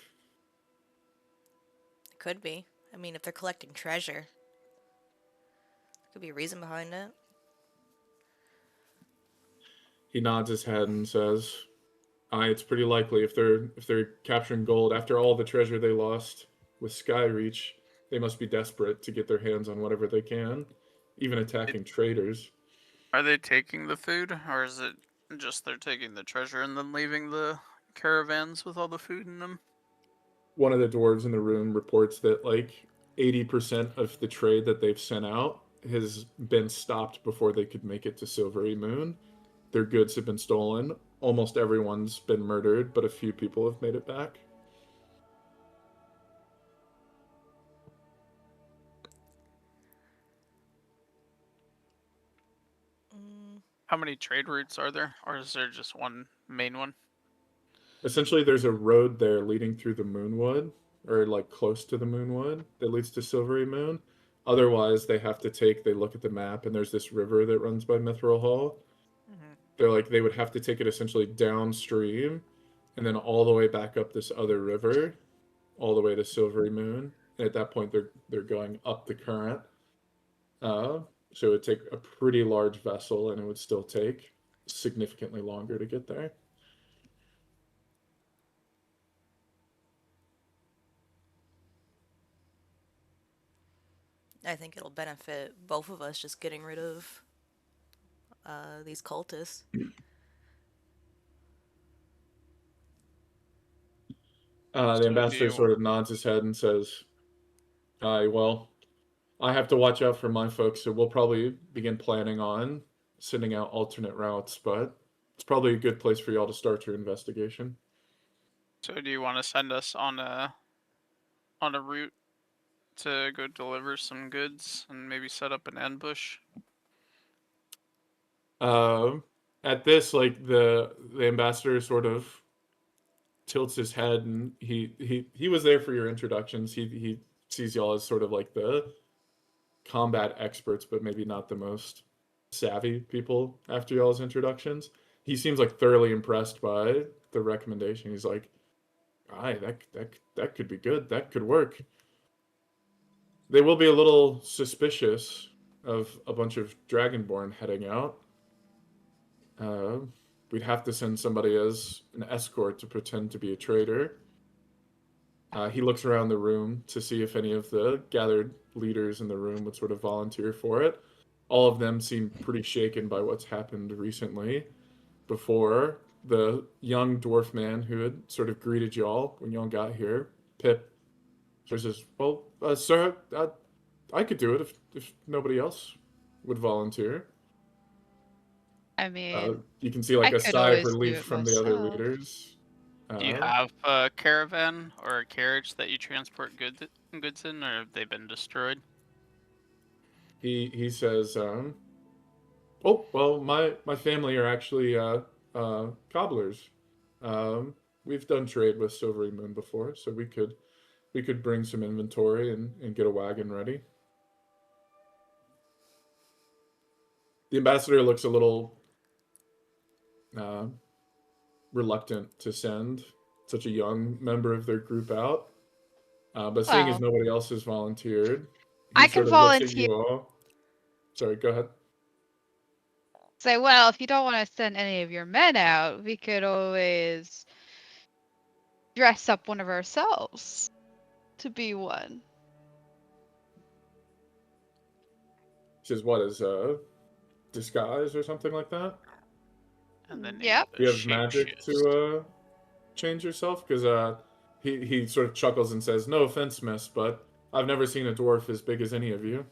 B: It could be. I mean, if they're collecting treasure, there could be a reason behind it.
A: He nods his head and says, it's pretty likely if they're capturing gold after all the treasure they lost with Skyreach, they must be desperate to get their hands on whatever they can, even attacking traders.
C: Are they taking the food, or is it just they're taking the treasure and then leaving the caravans with all the food in them?
A: One of the dwarves in the room reports that like 80% of the trade that they've sent out has been stopped before they could make it to Silverymoon. Their goods have been stolen. Almost everyone's been murdered, but a few people have made it back.
C: How many trade routes are there, or is there just one main one?
A: Essentially, there's a road there leading through the Moonwood, or like close to the Moonwood, that leads to Silverymoon. Otherwise, they look at the map, and there's this river that runs by Mithril Hall. They would have to take it essentially downstream, and then all the way back up this other river, all the way to Silverymoon. And at that point, they're going up the current. So it would take a pretty large vessel, and it would still take significantly longer to get there.
B: I think it'll benefit both of us just getting rid of these cultists.
A: The ambassador sort of nods his head and says, well, I have to watch out for my folks, so we'll probably begin planning on sending out alternate routes, but it's probably a good place for y'all to start your investigation.
C: So do you want to send us on a route to go deliver some goods and maybe set up an ambush?
A: At this, like the ambassador sort of tilts his head, and he was there for your introductions. He sees y'all as sort of like the combat experts, but maybe not the most savvy people after y'all's introductions. He seems like thoroughly impressed by the recommendation. He's like, that could be good. That could work. They will be a little suspicious of a bunch of Dragonborn heading out. We'd have to send somebody as an escort to pretend to be a trader. He looks around the room to see if any of the gathered leaders in the room would sort of volunteer for it. All of them seem pretty shaken by what's happened recently. Before, the young dwarf man who had sort of greeted y'all when y'all got here, Pip, says, well, sir, I could do it if nobody else would volunteer.
F: I mean,
A: you can see like
F: I
A: a
F: could
A: sigh of
F: always do
A: relief
F: it
A: from the other
F: myself.
A: leaders.
C: Do you have a caravan or a carriage that you transport goods in, or have they been destroyed?
A: He says, oh, well, my family are actually cobblers. We've done trade with Silverymoon before, so we could bring some inventory and get a wagon ready. The ambassador looks a little reluctant to send such a young member of their group out. But seeing as nobody else has volunteered, he
F: I
A: sort
F: can
A: of looks at
F: volunteer.
A: you all. Sorry, go ahead.
F: Say, well, if you don't want to send any of your men out, we could always dress up one of ourselves to be one.
A: He says, what is disguise or something like that?
C: And then
F: Yep.
A: Do you have magic to change yourself? Because he sort of chuckles and says, no offense, miss, but I've never seen a dwarf as big as any of you.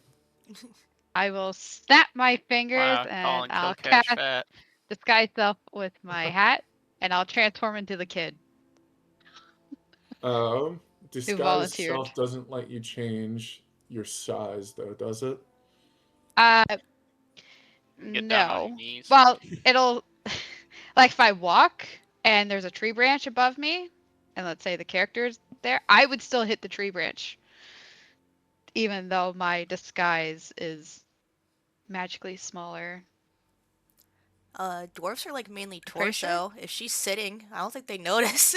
F: I will snap my fingers
C: Wow,
F: and
C: calling
F: I'll
C: kill catch
F: cast
C: fat.
F: disguise self with my hat, and I'll transform into the kid who
A: Disguise
F: volunteered.
A: self doesn't let you change your size, though, does it?
C: Get down on your
F: No.
C: knees.
F: Well, it'll like if I walk and there's a tree branch above me, and let's say the character's there, I would still hit the tree branch, even though my disguise is magically smaller.
B: Dwarfs are like mainly
F: Pretty sure.
B: torso. If she's sitting, I don't think they notice.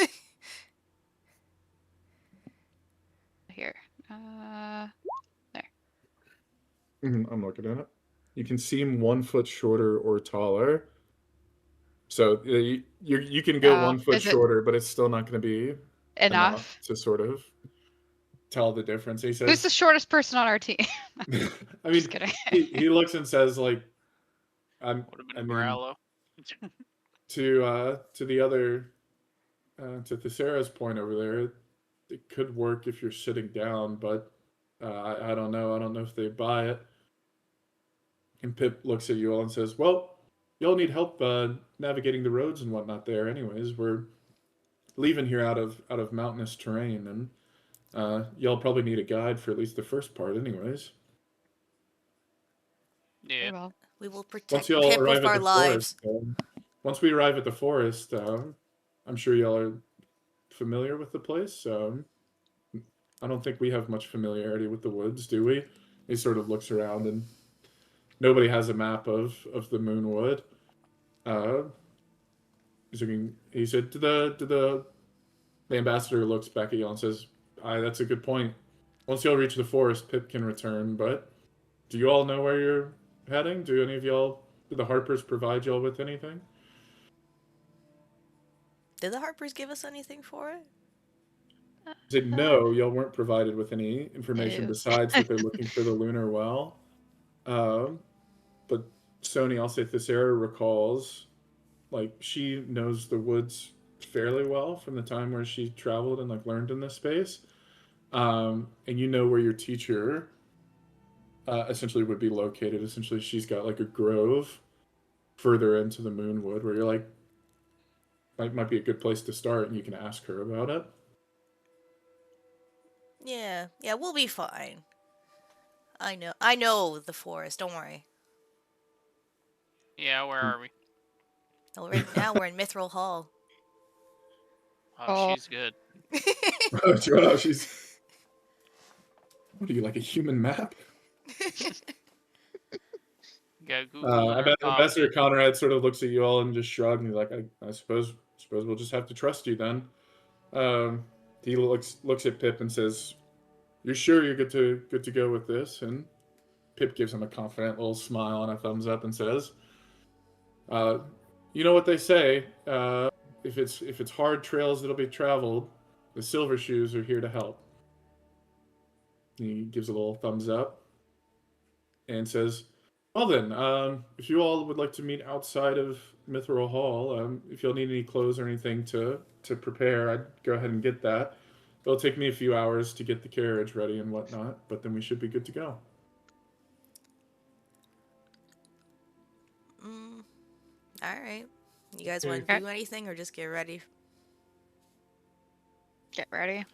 F: Here.
A: I'm looking at it. You can seem 1 foot shorter or taller. So you can go 1 foot
F: Is it
A: shorter, but it's still not going to be enough
F: enough?
A: to sort of tell the difference. He
F: Who's
A: says,
F: the shortest person on our team?
A: I
F: Just
A: mean,
F: kidding.
A: he looks and says, like,
C: Would have been
A: I mean,
C: Growlo.
A: to the other, to Thesera's point over there, it could work if you're sitting down, but I don't know. I don't know if they buy it. And Pip looks at you all and says, "Well, y'all need help navigating the roads and whatnot there. Anyways, we're leaving here out of mountainous terrain, and y'all probably need a guide for at least the first part. Anyways,
C: Yeah.
F: Well,
B: We will
A: once
B: protect
A: y'all
B: Pip
A: arrive
B: with
A: at
B: our
A: the
B: lives.
A: forest, once we arrive at the forest, I'm sure y'all are familiar with the place. I don't think we have much familiarity with the woods, do we?" He sort of looks around, and nobody has a map of the Moonwood. He said to the ambassador looks back at y'all and says, "Aye, that's a good point. Once y'all reach the forest, Pip can return. But do you all know where you're heading? Do any of y'all? Do the Harpers provide y'all with anything?"
B: Did the Harpers give us anything for it?
A: He said, "No, y'all weren't provided with any information
F: Ew.
A: besides that they're looking for the Lunar Well." But Sony, I'll say Thesera recalls, like, she knows the woods fairly well from the time where she traveled and like learned in this space. And you know where your teacher essentially would be located. Essentially, she's got like a grove further into the Moonwood where you're like, might be a good place to start, and you can ask her about it.
B: Yeah, we'll be fine. I know the forest. Don't worry.
C: Yeah, where are we?
B: Well, right now we're in Mithril Hall.
C: Oh, she's good.
A: Oh, she's. What are you, like a human map?
C: Yeah, Google her
A: Ambassador
C: coffee.
A: Connerad sort of looks at you all and just shrugs, and he's like, I suppose we'll just have to trust you then." He looks at Pip and says, "You're sure you're good to go with this?" And Pip gives him a confident little smile and a thumbs up and says, "You know what they say? If it's hard trails that'll be traveled, the Silver Shoes are here to help." He gives a little thumbs up and says, "Well then, if you all would like to meet outside of Mithril Hall, if you'll need any clothes or anything to prepare, I'd go ahead and get that. It'll take me a few hours to get the carriage ready and whatnot, but then we should be good to go."
B: All right. You guys want to do anything or just get ready?
F: Get ready.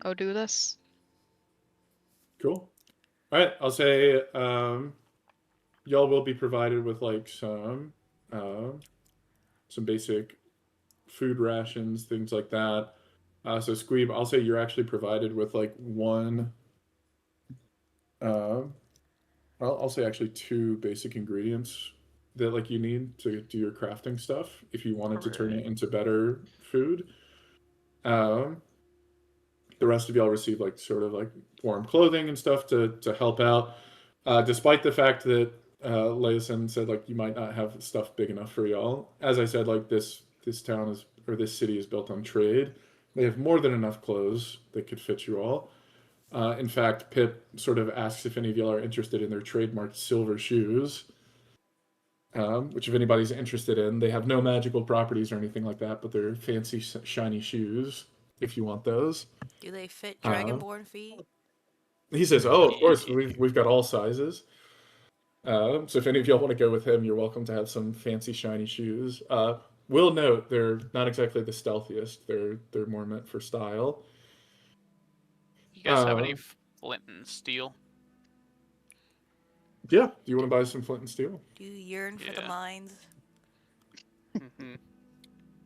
F: Go do this.
A: Cool. All right, I'll say y'all will be provided with like some basic food rations, things like that. So Squeeb, I'll say you're actually provided with like one. I'll say actually 2 basic ingredients that like you need to do your crafting stuff if you wanted to turn it into better food. The rest of y'all receive like sort of like warm clothing and stuff to help out. Despite the fact that Leosin said like you might not have stuff big enough for y'all. As I said, like this town is, or this city is built on trade. They have more than enough clothes that could fit you all. In fact, Pip sort of asks if any of y'all are interested in their trademarked silver shoes, which if anybody's interested in, they have no magical properties or anything like that, but they're fancy, shiny shoes if you want those.
B: Do they fit Dragonborn feet?
A: He says, "Oh, of course,
C: Yeah.
A: we've got all sizes. So if any of y'all want to go with him, you're welcome to have some fancy shiny shoes. Will note they're not exactly the stealthiest. They're more meant for style.
C: You guys have any
A: Uh,
C: flint and steel?
A: Yeah. Do you want to buy some flint and steel?
B: Do you yearn for the
C: Yeah.
B: mines?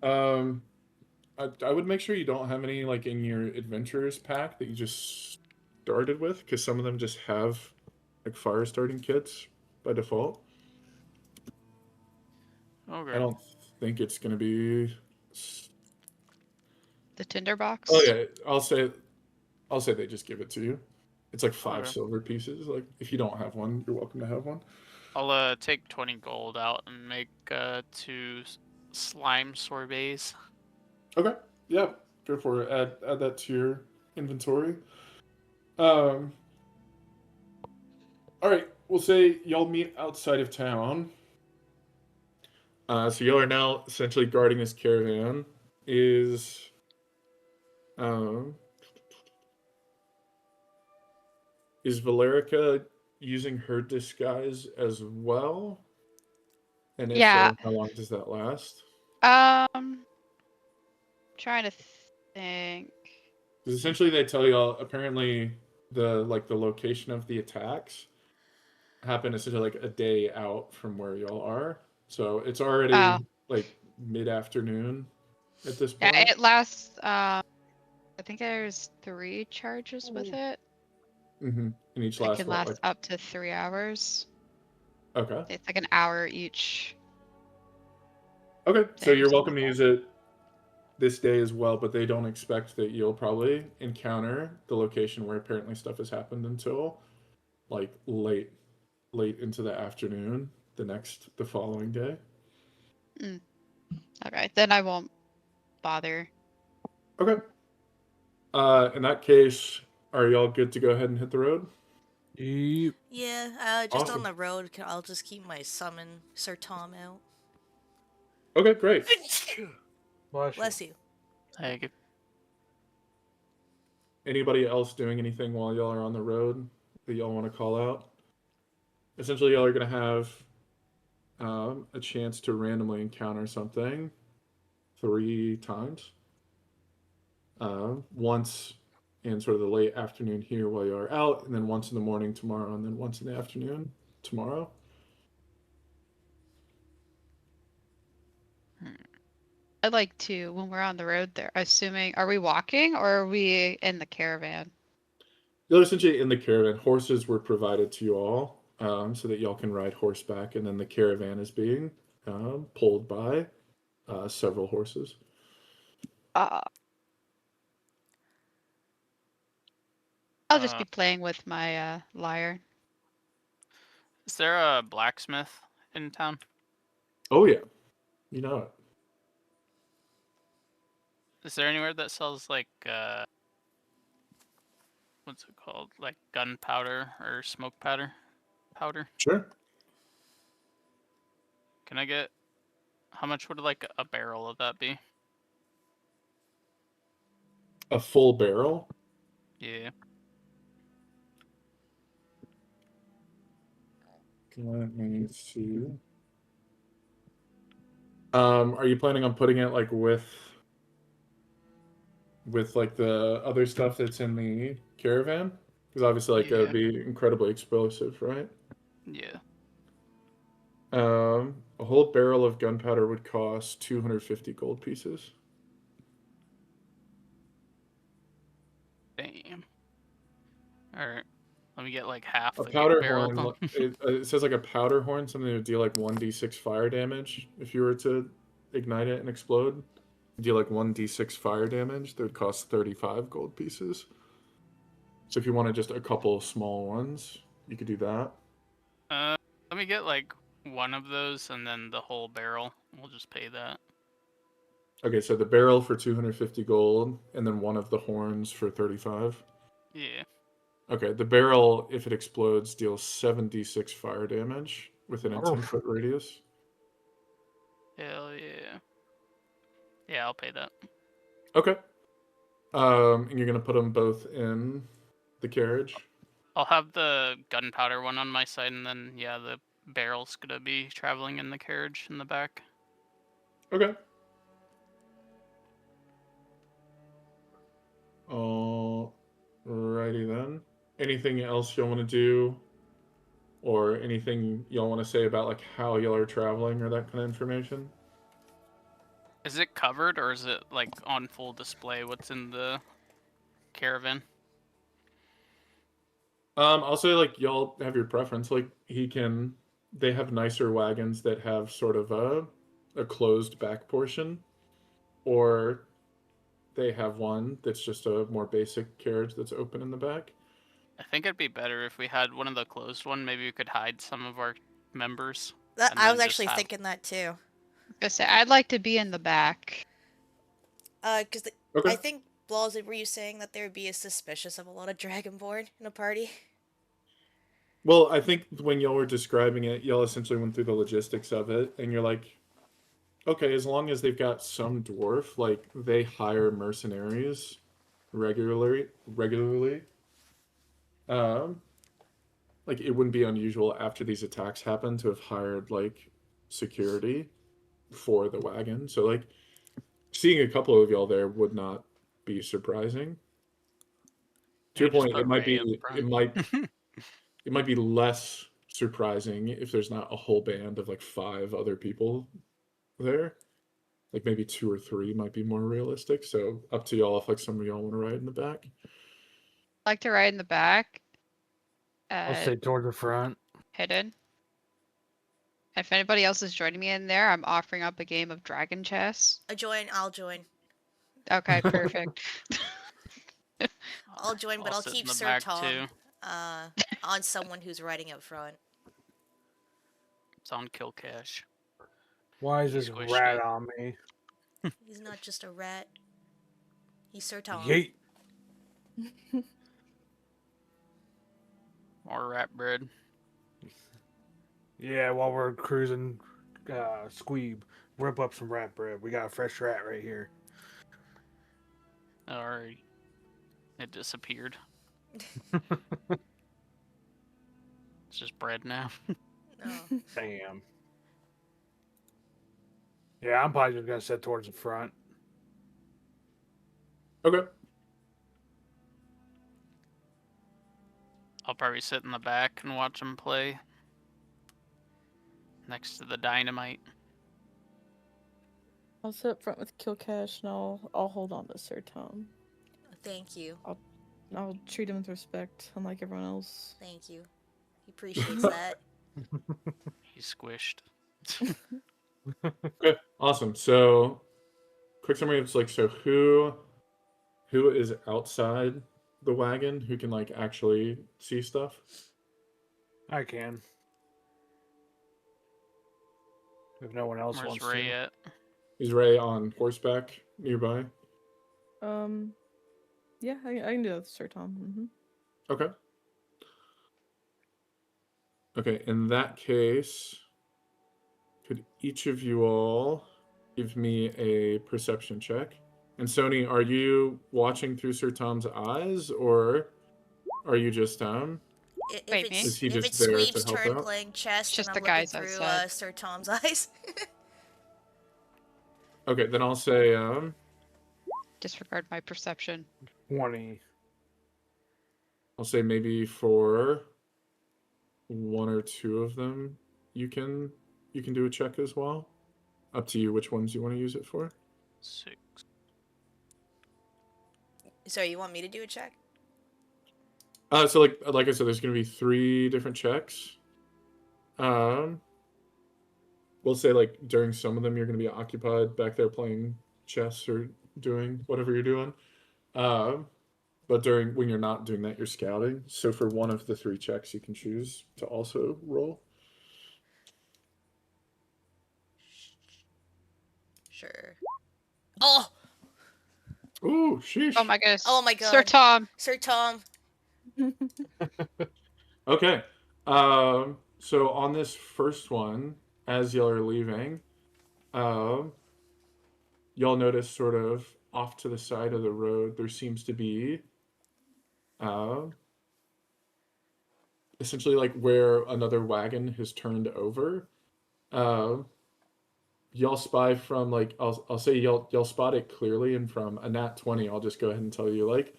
A: Um, I would make sure you don't have any like in your adventurers pack that you just started with, because some of them just have like fire starting kits by default.
C: Okay.
A: I don't think it's gonna be.
F: The tinderbox.
A: Oh yeah, I'll say they just give it to you. It's like 5
C: Okay.
A: silver pieces. Like if you don't have one, you're welcome to have one.
C: I'll take 20 gold out and make 2 slime sorbets.
A: Okay. Yeah. Go for it. Add that to your inventory. All right. We'll say y'all meet outside of town. So y'all are now essentially guarding this caravan. Um, is Valerica using her disguise as well? And if
F: Yeah.
A: so, how long does that last?
F: Trying to think.
A: Because essentially they tell y'all apparently the location of the attacks happen essentially like a day out from where y'all are. So it's already
F: Oh.
A: like mid-afternoon at this
F: Yeah,
A: point.
F: it lasts. I think there's 3 charges with it.
A: Mm-hmm. And each
F: It
A: lasts
F: can
A: what,
F: last
A: like
F: up to 3 hours.
A: okay.
F: It's like an hour each.
A: Okay, so
F: thing or
A: you're
F: something
A: welcome to
F: like
A: use it this day as well, but they don't expect that you'll probably encounter the location where apparently stuff has happened until like late into the afternoon the following day.
F: that. Okay, then I won't bother.
A: Okay. In that case, are y'all good to go ahead and hit the road?
D: Yep.
B: Yeah, just
A: Awesome.
B: on the road, I'll just keep my summon Sir Tom out.
A: Okay, great.
B: Bless you.
C: Like,
A: Anybody else doing anything while y'all are on the road that y'all want to call out? Essentially, y'all are going to have a chance to randomly encounter something 3 times. Once in sort of the late afternoon here while you are out, and then once in the morning tomorrow, and then once in the afternoon tomorrow.
F: I'd like to, when we're on the road there, assuming, are we walking or are we in the caravan?
A: You're essentially in the caravan. Horses were provided to you all so that y'all can ride horseback, and then the caravan is being pulled by several horses.
F: I'll just be playing with my lyre.
C: is there a blacksmith in town?
A: Oh, yeah. You know it.
C: Is there anywhere that sells like what's it called? Like gunpowder or smoke powder?
A: Sure.
C: Can I get how much would like a barrel of that be?
A: A full barrel?
C: Yeah.
A: Let me see. Are you planning on putting it like with like the other stuff that's in the caravan? Because obviously, like, it would be incredibly explosive, right?
C: Yeah.
A: A whole barrel of gunpowder would cost 250 gold pieces.
C: Damn. Alright. Let me get like half
A: A
C: the
A: powder
C: barrel.
A: horn, it says like a powder horn, something that would deal like 1d6 fire damage if you were to ignite it and explode. Deal like 1d6 fire damage, that would cost 35 gold pieces. So if you wanted just a couple small ones, you could do that.
C: Let me get like one of those and then the whole barrel. We'll just pay that.
A: Okay, so the barrel for 250 gold, and then one of the horns for 35.
C: Yeah.
A: Okay, the barrel, if it explodes, deals 7d6 fire damage within a
D: Oof.
A: 10-foot radius.
C: Hell yeah. Yeah, I'll pay that.
A: Okay. And you're gonna put them both in the carriage.
C: I'll have the gunpowder one on my side, and then yeah, the barrel's gonna be traveling in the carriage in the back.
A: Okay. Alrighty then. Anything else y'all want to do, or anything y'all want to say about like how y'all are traveling or that kind of information?
C: Is it covered or is it like on full display? What's in the caravan?
A: I'll say like y'all have your preference. Like they have nicer wagons that have sort of a closed back portion, or they have one that's just a more basic carriage that's open in the back.
C: I think it'd be better if we had one of the closed one. Maybe we could hide some of our members.
B: That,
C: and
B: I
C: then
B: was
C: just
B: actually
C: have-
B: thinking that too.
F: I say I'd like to be in the back.
B: Because
A: Okay.
B: I think, Balls, were you saying that there would be a suspicious of a lot of Dragonborn in a party?
A: Well, I think when y'all were describing it, y'all essentially went through the logistics of it, and you're like, okay, as long as they've got some dwarf, like they hire mercenaries regularly. Like it wouldn't be unusual after these attacks happen to have hired like security for the wagon. So like seeing a couple of y'all there would not be surprising. To your
C: Maybe just
A: point,
C: put
A: it might
C: Ray up
A: be
C: front.
A: it might be less surprising if there's not a whole band of like 5 other people there. Like maybe 2 or 3 might be more realistic. So up to y'all if like some of y'all want to ride in the back.
F: I'd like to ride in the back.
D: I'll stay toward the front.
F: Hidden. If anybody else is joining me in there, I'm offering up a game of dragon chess.
B: I'll join.
F: Okay, perfect.
B: I'll join, but I'll
C: sit
B: keep
C: in the
B: Sir
C: back,
B: Tom
C: too.
B: on someone who's riding up front.
C: It's on kill cash.
D: Why is
C: He
D: this
C: squished
D: rat
C: it.
D: on me?
B: He's not just a rat. He's Sir Tom.
D: Yeet.
C: More rat bread.
D: Yeah, while we're cruising Squeeb, rip up some rat bread. We got a fresh rat right here.
C: Alright. It disappeared. It's just bread now.
B: No.
D: Damn. Yeah, I'm probably just gonna sit towards the front.
A: Okay.
C: I'll probably sit in the back and watch him play. Next to the dynamite.
E: I'll sit up front with Killcash and I'll hold on to Sir Tom.
B: Thank you.
E: I'll treat him with respect, unlike everyone else.
B: Thank you. He appreciates that.
C: He's squished.
A: Okay. Awesome. So quick summary of like so who is outside the wagon who can like actually see stuff?
D: I can. If no one else
C: Where's
D: wants
C: Ray
D: to.
C: at?
A: Is Ray on horseback nearby?
E: Yeah, I can do that with Sir Tom. Mm-hmm.
A: Okay. Okay, in that case, could each of you all give me a perception check? And Sony, are you watching through Sir Tom's eyes, or are you just
F: Wait, me?
A: Is he
B: if
A: just
B: it's
A: there to
B: Squeeb's
A: help
B: turn
A: out?
B: playing chess,
F: Just
B: and
F: the
B: I'm looking
F: guys
B: through
F: outside.
B: Sir Tom's eyes.
A: Okay, then I'll say
F: Disregard my perception.
D: 20.
A: I'll say maybe for 1 or 2 of them you can do a check as well. Up to you which ones you want to use it for.
C: 6.
B: Sorry, you want me to do a check?
A: So like I said, there's gonna be 3 different checks. We'll say like during some of them you're gonna be occupied back there playing chess or doing whatever you're doing. But when you're not doing that, you're scouting. So for one of the 3 checks, you can choose to also roll.
B: Sure. Oh!
A: Ooh, sheesh.
F: Oh my goodness.
B: Oh my
F: Sir
B: god.
F: Tom.
B: Sir Tom.
A: Okay. So on this first one, as y'all are leaving, y'all notice sort of off to the side of the road, there seems to be essentially like where another wagon has turned over. Y'all spy from like I'll say y'all spot it clearly, and from a nat 20, I'll just go ahead and tell you like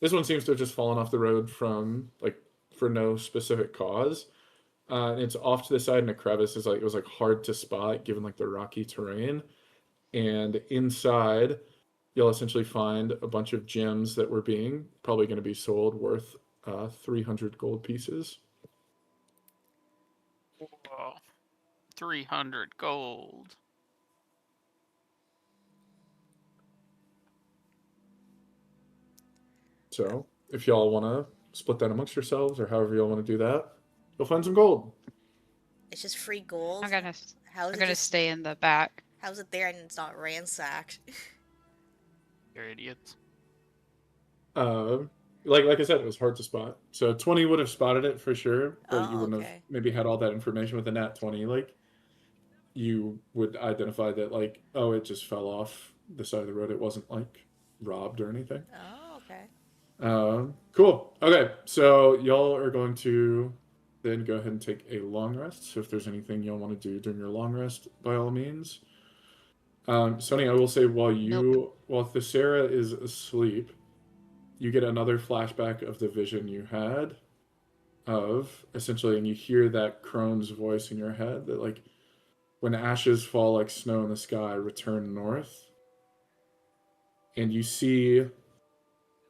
A: this one seems to have just fallen off the road from like for no specific cause. And it's off to the side in a crevice. Is like it was like hard to spot given like the rocky terrain. And inside, you'll essentially find a bunch of gems that were being probably going to be sold worth 300 gold pieces.
C: Whoa. 300 gold.
A: So if y'all want to split that amongst yourselves or however y'all want to do that, you'll find some gold.
B: It's just free gold.
F: I'm gonna
B: How is
F: I'm
B: it
F: gonna
B: just,
F: stay in the back.
B: How's it there and it's not ransacked?
C: You're idiots.
A: Like I said, it was hard to spot. So 20 would have spotted it for sure, but you
B: Oh,
A: wouldn't have
B: okay.
A: maybe had all that information with a nat 20. Like you would identify that like, oh, it just fell off the side of the road. It wasn't like robbed or anything.
B: Oh, okay.
A: Cool. Okay, so y'all are going to then go ahead and take a long rest. So if there's anything y'all want to do during your long rest, by all means. Sonny, I will say while Thessera is asleep, you get another flashback of the vision you had of essentially, and you hear that crone's voice in your head that like when ashes fall like snow in the sky, return north. And you see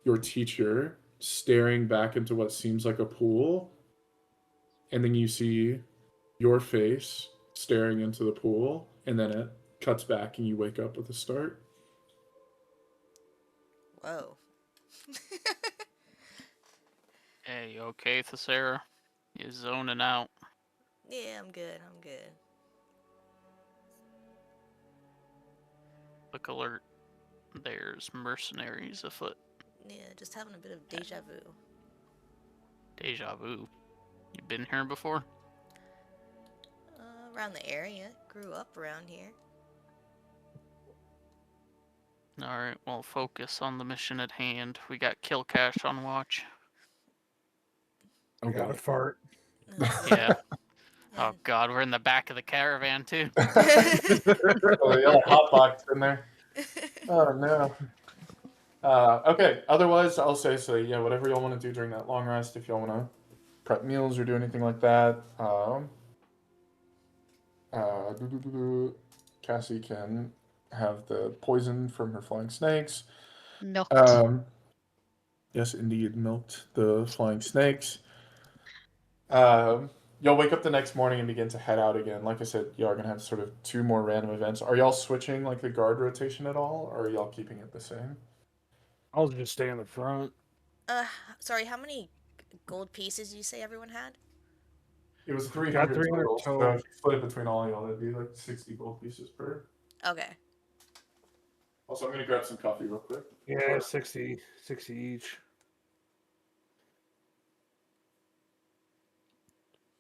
A: your teacher staring back into what seems like a pool. And then you see your face staring into the pool. And then it cuts back and you wake up with a start.
B: Whoa.
C: Hey, you okay, Thessera? You're zoning out.
B: Yeah, I'm good. I'm good.
C: Look alert. There's mercenaries afoot.
B: Yeah, just having a bit of deja vu.
C: Deja vu. You been here before?
B: Around the area. Grew up around here.
C: Alright, well, focus on the mission at hand. We got Kill Cash on watch.
D: I got a fart.
C: Yeah. Oh
B: And-
C: god, we're in the back of the caravan too.
A: Oh, yeah, hotbox in there. Oh no. Okay. Otherwise, I'll say so. Yeah, whatever y'all want to do during that long rest, if y'all want to prep meals or do anything like that. Cassie can have the poison from her flying snakes.
F: Milked.
A: Yes, indeed, milked the flying snakes. Y'all wake up the next morning and begin to head out again. Like I said, y'all are gonna have sort of 2 more random events. Are y'all switching like the guard rotation at all, or are y'all keeping it the same?
D: I'll just stay in the front.
B: Sorry, how many gold pieces did you say everyone had?
A: It was
D: Got
A: 300
D: 300
A: total. So
D: total.
A: if you split it between all y'all, that'd be like 60 gold pieces per.
B: Okay.
A: Also, I'm gonna grab some coffee real quick.
D: Yeah, 60 each.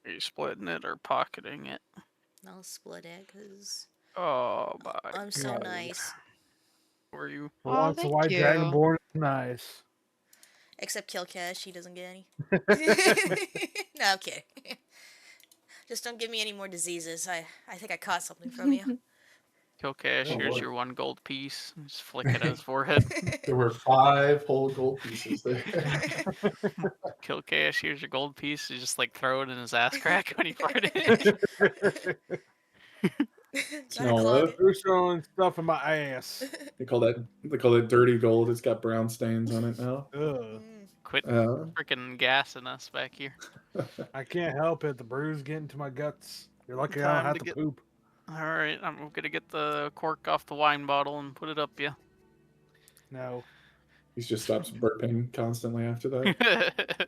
C: Are you splitting it or pocketing it?
B: I'll split it because
C: Oh, my.
B: I'm so
D: God.
B: nice.
C: Were you?
D: For
F: Oh,
D: once, the
F: thank
D: white
F: you.
D: dragonborn is nice.
B: Except Kill Cash, he doesn't get any. No, I'm kidding. Just don't give me any more diseases. I think I caught something from you.
C: Kill Cash,
A: Oh,
C: here's
A: boy.
C: your 1 gold piece. Just flick it at his forehead.
A: There were 5 whole gold pieces there.
C: Kill Cash, here's your gold piece. You just like throw it in his ass crack when he farted.
B: Gotta
A: No,
B: clog it.
D: Who's throwing stuff in my ass?
A: They call that dirty gold. It's got brown stains on it now.
D: Ugh.
C: Quit
A: Uh,
C: freaking gassing us back here.
D: I can't help it. The bruise getting to my guts. You're lucky I
C: Time
D: don't have
C: to
D: to
C: get-
D: poop.
C: Alright, I'm gonna get the cork off the wine bottle and put it up you.
D: No.
A: he just stops burping constantly after that.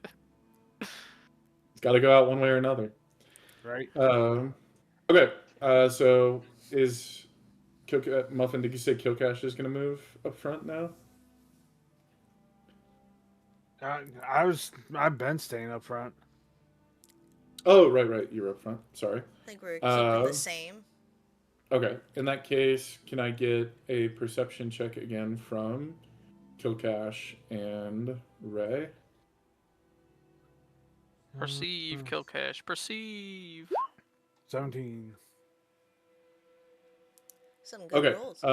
A: It's got to go out one way or another.
D: Right?
A: Okay. So is Muffin? Did you say Killcash is going to move up front now?
D: I've been staying up front.
A: Oh, right. You're up front. Sorry.
B: I think we're keeping the
A: Uh,
B: same.
A: Okay. In that case, can I get a perception check again from Killcash and Ray?
C: Perceive, kill cash. Perceive.
D: 17.
B: Some good
A: Okay.
B: rolls.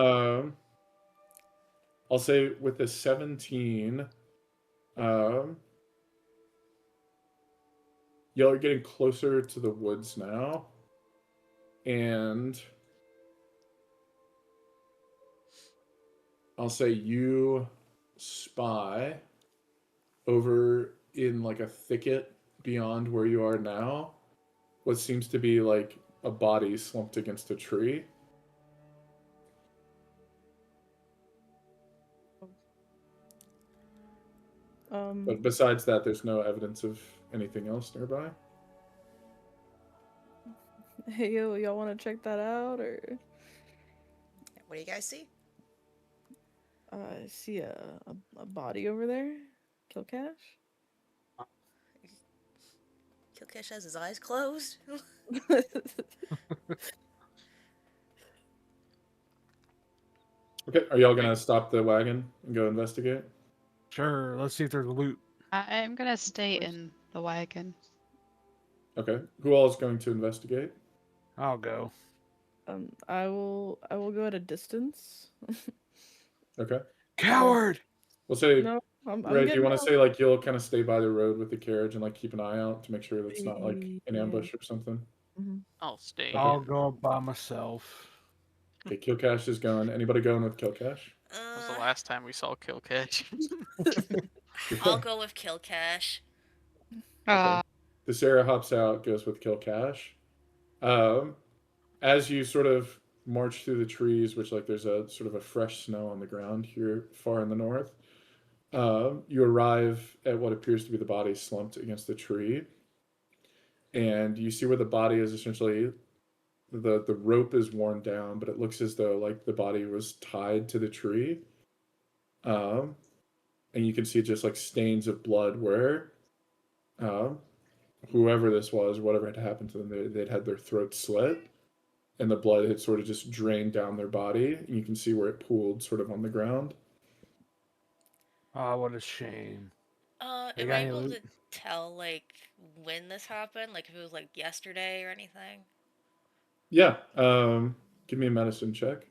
A: I'll say with the 17, y'all are getting closer to the woods now, and I'll say you spy over in like a thicket beyond where you are now what seems to be like a body slumped against a tree. But besides that, there's no evidence of anything else nearby.
E: Hey, yo, y'all want to check that out, or
B: What do you guys see?
E: I see a body over there? Kill Cash?
B: Kilkesh has his eyes closed.
A: Okay, are y'all gonna stop the wagon and go investigate?
D: Sure, let's see if there's loot.
F: I'm gonna stay in the wagon.
A: Okay, who all is going to investigate?
D: I'll go.
E: I will go at a distance.
A: Okay,
D: Coward!
A: we'll say.
E: No, I'm
A: Ray, do you
E: getting
A: want to
E: out.
A: say like you'll kind of stay by the road with the carriage and like keep an eye out to make sure that it's not like an
E: Yeah.
A: ambush or something?
C: I'll stay.
A: Okay.
D: I'll go by myself.
A: Okay, Killcash is going. Anybody going with Killcash?
C: That was the last time we saw kill cash.
B: I'll go with Kilkesh.
A: Okay. The Sarah hops out, goes with Killcash. As you sort of march through the trees, which like there's a sort of a fresh snow on the ground here far in the north, you arrive at what appears to be the body slumped against the tree, and you see where the body is essentially the rope is worn down, but it looks as though like the body was tied to the tree. And you can see just like stains of blood where whoever this was, whatever had happened to them, they'd had their throat slit, and the blood had sort of just drained down their body, and you can see where it pooled sort of on the ground.
D: Oh, what a shame.
B: Am I able to tell, like, when this happened? Like, if it was, like, yesterday or anything?
A: Yeah, give me a medicine check.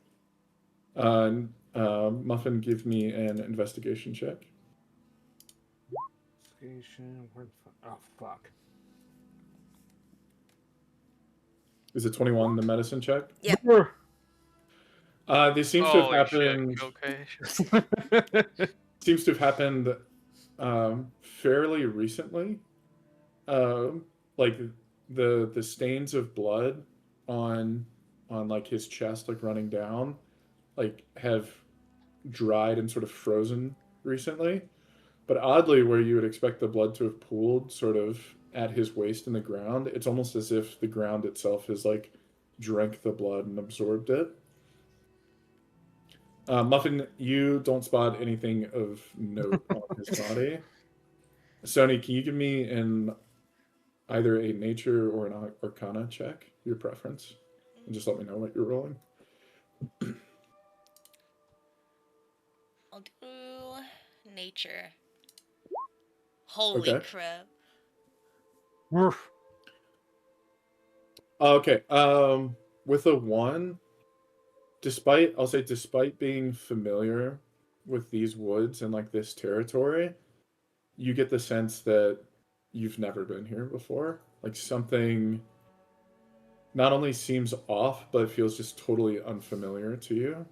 A: Muffin, give me an investigation check.
D: Investigation. Oh, fuck.
A: Is it 21, the medicine check?
B: Yeah.
A: This seems to have
C: Holy
A: happened.
C: shit, kill cash.
A: Seems to have happened fairly recently. Like the stains of blood on like his chest, like running down, like have dried and sort of frozen recently. But oddly, where you would expect the blood to have pooled sort of at his waist in the ground, it's almost as if the ground itself has like drank the blood and absorbed it. Muffin, you don't spot anything of note on his body. Sony, can you give me either a nature or an arcana check, your preference, and just let me know what you're rolling?
B: I'll do nature. Holy
A: Okay.
B: crap.
D: Woof.
A: Okay. With a 1, despite being familiar with these woods and like this territory, you get the sense that you've never been here before. Like something not only seems off, but feels just totally unfamiliar to you,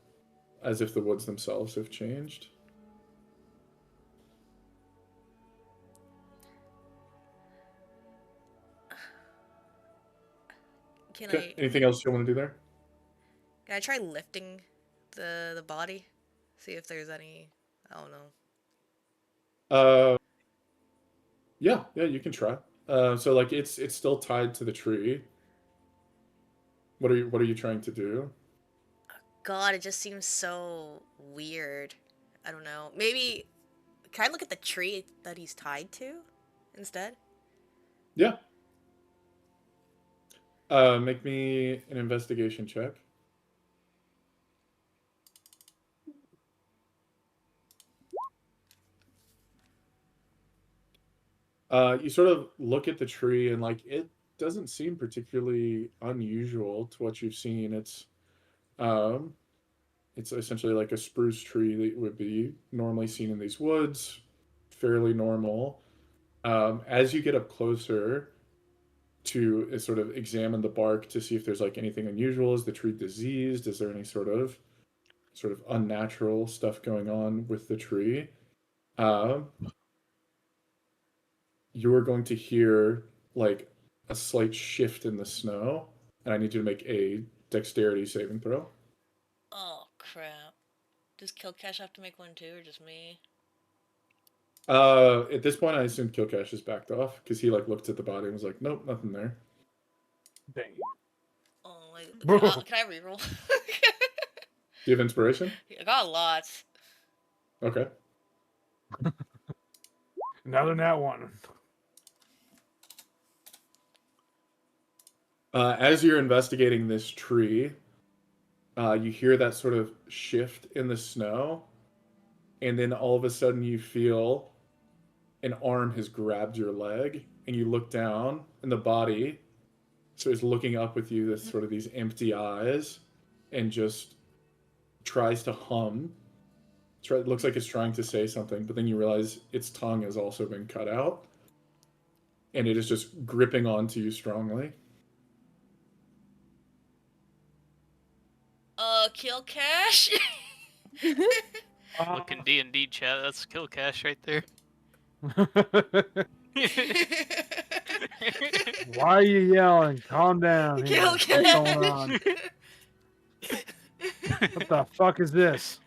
A: as if the woods themselves have changed. Okay. Anything else you want to do there?
B: Can I try lifting the body? See if there's any, I don't know.
A: Yeah, you can try. So like it's still tied to the tree. What are you trying to do?
B: God, it just seems so weird. I don't know. Maybe, can I look at the tree that he's tied to instead?
A: Yeah. Make me an investigation check. You sort of look at the tree and like it doesn't seem particularly unusual to what you've seen. Um, it's essentially like a spruce tree that would be normally seen in these woods, fairly normal. As you get up closer to sort of examine the bark to see if there's like anything unusual, is the tree diseased? Is there any sort of unnatural stuff going on with the tree? Um, you are going to hear like a slight shift in the snow, and I need you to make a dexterity saving throw.
B: Oh crap! Does Kilcash have to make one too, or just me?
A: At this point, I assumed Kilcash just backed off because he like looked at the body and was like, "Nope, nothing there."
D: Dang.
B: Oh, like,
D: Bro.
B: can I reroll?
A: Do you have inspiration?
B: I got lots.
A: Okay.
D: Another nat one.
A: As you're investigating this tree, you hear that sort of shift in the snow, and then all of a sudden you feel an arm has grabbed your leg, and you look down, and the body is looking up with you with sort of these empty eyes, and just tries to hum. It looks like it's trying to say something, but then you realize its tongue has also been cut out, and it is just gripping onto you strongly.
B: Kilcash?
C: Look in D&D chat, that's Kilcash right there.
D: Why are you yelling? Calm down here. What's
B: Kilcash.
D: going on? What the fuck is this?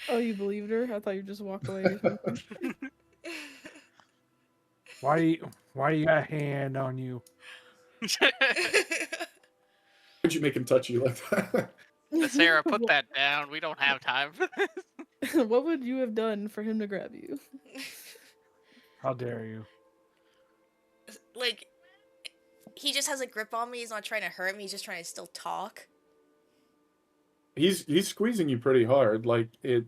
E: Oh, you believed her? I thought you just walked away or something.
D: Why you got a hand on you?
A: Why'd you make him touch you like that?
C: Sarah, put that down. We don't have time for this.
E: What would you have done for him to grab you?
D: How dare you?
B: Like, he just has a grip on me. He's not trying to hurt me. He's just trying to still talk.
A: He's squeezing you pretty hard. Like it.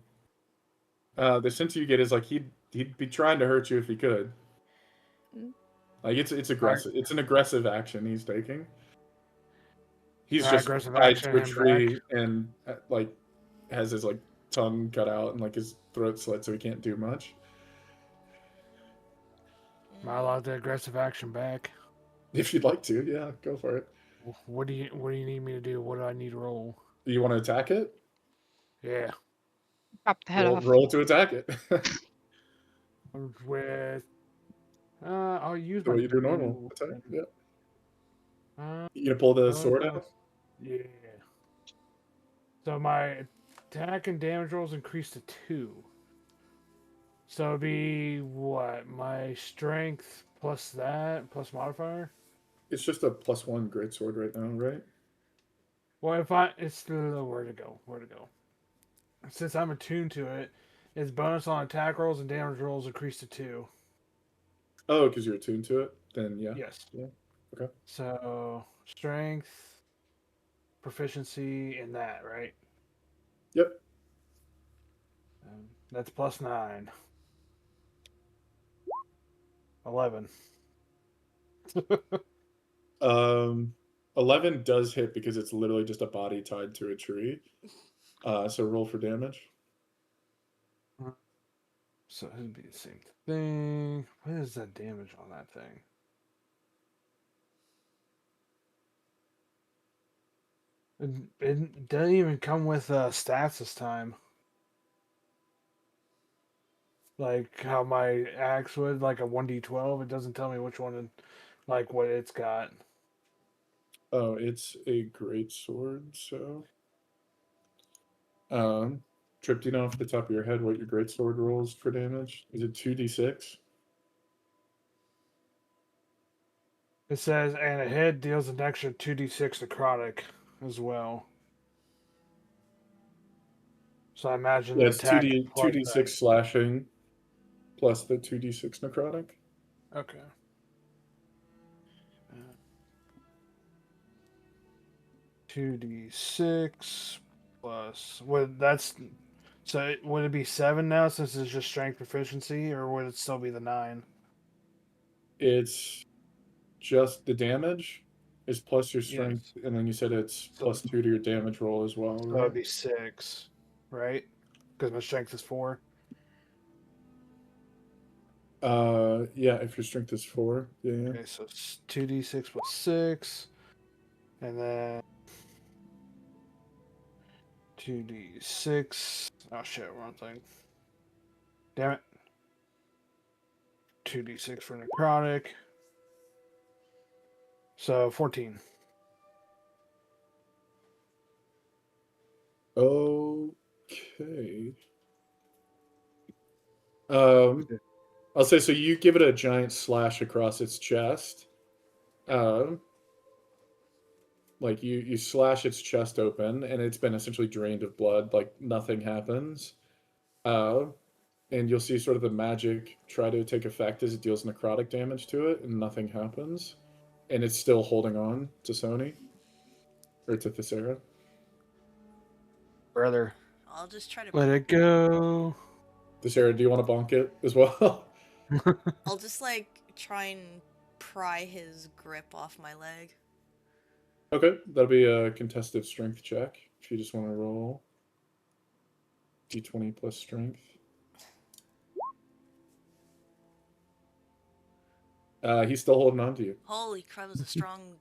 A: The sense you get is like he'd be trying to hurt you if he could.
E: Mm.
A: Like it's aggressive. It's an aggressive action he's taking. He's
D: Right,
A: just
D: aggressive
A: tied
D: action
A: to a
D: him
A: tree and like has his like tongue cut out and like his throat slit, so he can't do much.
D: Am I allowed the aggressive action back?
A: If you'd like to, yeah, go for it.
D: What do you need me to do? What do I need to roll?
A: Do you want to attack it?
D: Yeah.
F: Chop the head off.
A: Roll to attack it.
D: With I'll use
A: So
D: my
A: you do normal attack. Yeah. You gonna pull the sword out?
D: Yeah. So my attack and damage rolls increase to 2. So it'd be what? My strength plus that plus modifier?
A: It's just a +1 greatsword right now, right?
D: Well, it's the where to go. Since I'm attuned to it, its bonus on attack rolls and damage rolls increase to 2.
A: Oh, because you're attuned to it? Then yeah.
D: Yes.
A: Yeah. Okay.
D: So strength, proficiency in that, right?
A: Yep.
D: That's +9. 11.
A: 11 does hit because it's literally just a body tied to a tree. So roll for damage.
D: So it would be the same thing. What is the damage on that thing? It doesn't even come with stats this time. Like how my axe would, like a 1d12. It doesn't tell me which one, like what it's got.
A: Oh, it's a great sword, so. Trip, do you know off the top of your head what your great sword rolls for damage? Is it 2d6?
D: It says, and a hit deals an extra 2d6 necrotic as well. So I imagine
A: Yeah,
D: the
A: it's
D: attack
A: 2d6 slashing plus the 2d6 necrotic.
D: Okay. 2d6 plus. Well, that's So would it be 7 now since it's just strength proficiency, or would it still be the 9?
A: It's just the damage is plus your strength,
D: Yes.
A: and then you said it's
D: So-
A: plus 2 to your damage roll as well,
D: So
A: right?
D: it'd be 6, right? Because my strength is 4.
A: Yeah, if your strength is 4, yeah.
D: Okay, so it's 2d6 plus 6, and then 2d6. Oh shit, wrong thing. Damn it. 2d6 for necrotic. So 14.
A: Okay. I'll say so. You give it a giant slash across its chest. Like you slash its chest open, and it's been essentially drained of blood. Like nothing happens. And you'll see sort of the magic try to take effect as it deals necrotic damage to it, and nothing happens. And it's still holding on to Sony or to Thessera.
D: Brother.
B: I'll just try to.
D: Let it go.
A: Thessera, do you want to bonk it as well?
B: I'll just like try and pry his grip off my leg.
A: Okay, that'll be a contested strength check if you just want to roll d20 plus strength. He's still holding on to you.
B: Holy crap! It was a strong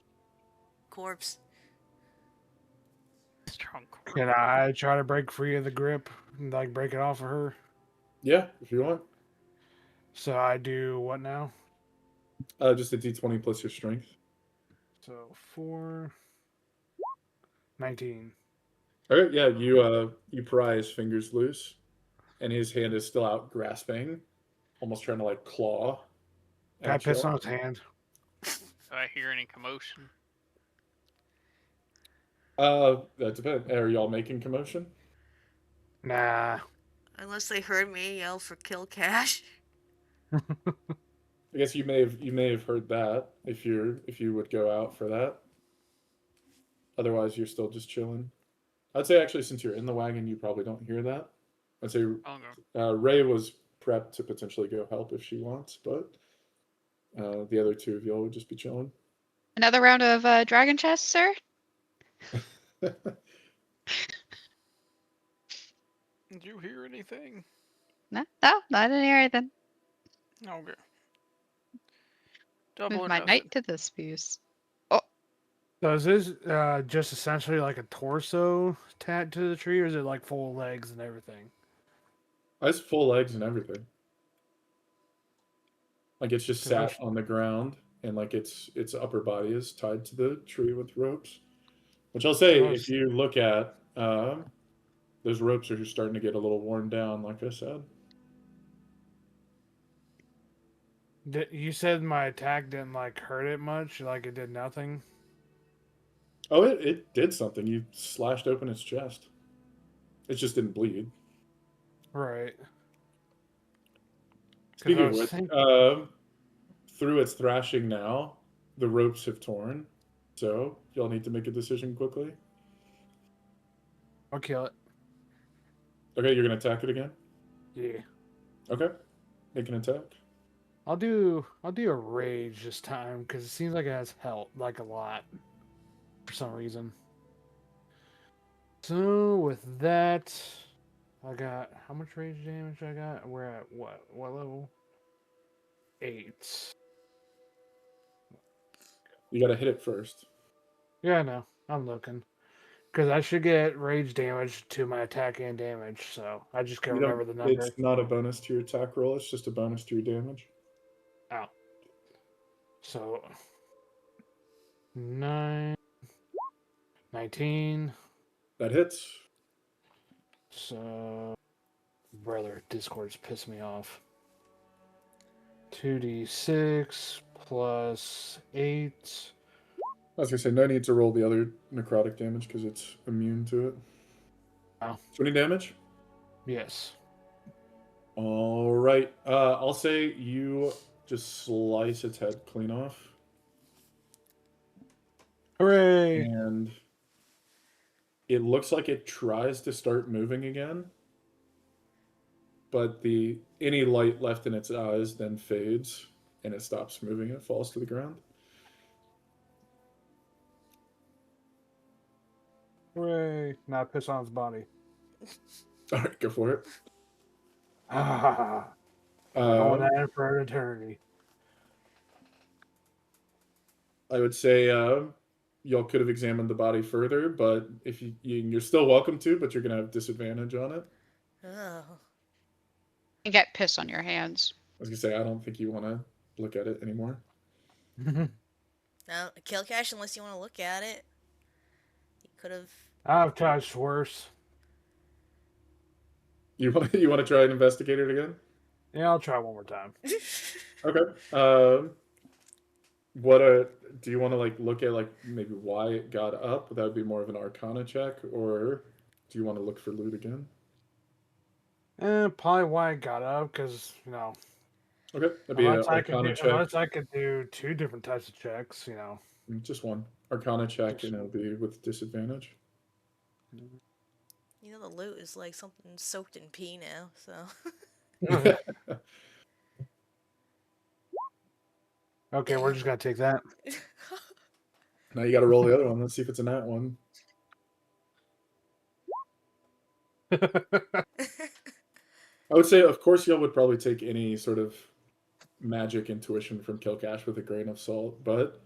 B: corpse.
C: Strong core.
D: Can I try to break free of the grip and like break it off of her?
A: Yeah, if you want.
D: So I do what now?
A: Just a d20 plus your strength.
D: So 4, 19.
A: Okay, yeah, you pry his fingers loose, and his hand is still out grasping, almost trying to like claw.
D: Can I
A: at you.
D: piss on his hand?
C: Do I hear any commotion?
A: That depends. Are y'all making commotion?
D: Nah.
B: Unless they heard me yell for kill cash.
A: I guess you may have heard that if you would go out for that. Otherwise, you're still just chilling. I'd say actually, since you're in the wagon, you probably don't hear that. I'd say
C: Okay.
A: Ray was prepped to potentially go help if she wants, but the other two of y'all would just be chilling.
F: Another round of dragon chess, sir?
C: Did you hear anything?
F: No, I didn't hear anything.
C: Okay. Double
F: Move
C: or
F: my
C: nothing.
F: knight to this piece.
D: So is this just essentially like a torso tagged to the tree, or is it like full legs and everything?
A: It's full legs and everything. Like it's just sat on the ground, and like its upper body is tied to the tree with ropes. Which I'll say, if you look at those ropes are starting to get a little worn down, like I said.
D: You said my attack didn't like hurt it much, like it did nothing.
A: Oh, it did something. You slashed open its chest. It just didn't bleed.
D: Right.
A: Speaking of which, through its thrashing now, the ropes have torn. So y'all need to make a decision quickly.
D: I'll kill it.
A: Okay, you're gonna attack it again.
D: Yeah.
A: Okay, make an attack.
D: I'll do a rage this time because it seems like it has health like a lot for some reason. So with that, I got how much rage damage I got? We're at what level? 8.
A: You gotta hit it first.
D: Yeah, I know. I'm looking. Because I should get rage damage to my attack and damage, so I just can't remember the number.
A: It's not a bonus to your attack roll. It's just a bonus to your damage.
D: Oh. So 9, 19.
A: That hits.
D: So, brother, Discord's pissed me off. 2d6 plus 8.
A: I was gonna say no need to roll the other necrotic damage because it's immune to it.
D: Oh.
A: 20 damage.
D: Yes.
A: All right. I'll say you just slice its head clean off.
D: Hooray!
A: And it looks like it tries to start moving again. but any light left in its eyes then fades, and it stops moving. It falls to the ground.
D: Hooray! Now piss on his body.
A: All right, go for it.
D: Ah, going at it for an eternity.
A: I would say y'all could have examined the body further, but if you're still welcome to, but you're gonna have disadvantage on it.
B: Oh.
F: You get piss on your hands.
A: I was gonna say I don't think you want to look at it anymore.
B: No, kill cash unless you want to look at it. You could have.
D: I've touched worse.
A: You want to try and investigate it again?
D: Yeah, I'll try one more time.
A: Okay. What do you want to like look at like maybe why it got up? That would be more of an Arcana check, or do you want to look for loot again?
D: Probably why I got up, because, you know,
A: Okay, that'd be an Arcana check.
D: unless I could do 2 different types of checks, you know.
A: Just one Arcana check, and it'll be with disadvantage.
B: You know, the loot is like something soaked in pee now, so.
D: Okay, we're just gonna take that.
A: Now you got to roll the other one. Let's see if it's a nat one. I would say, of course, y'all would probably take any sort of magic intuition from Kilcash with a grain of salt, but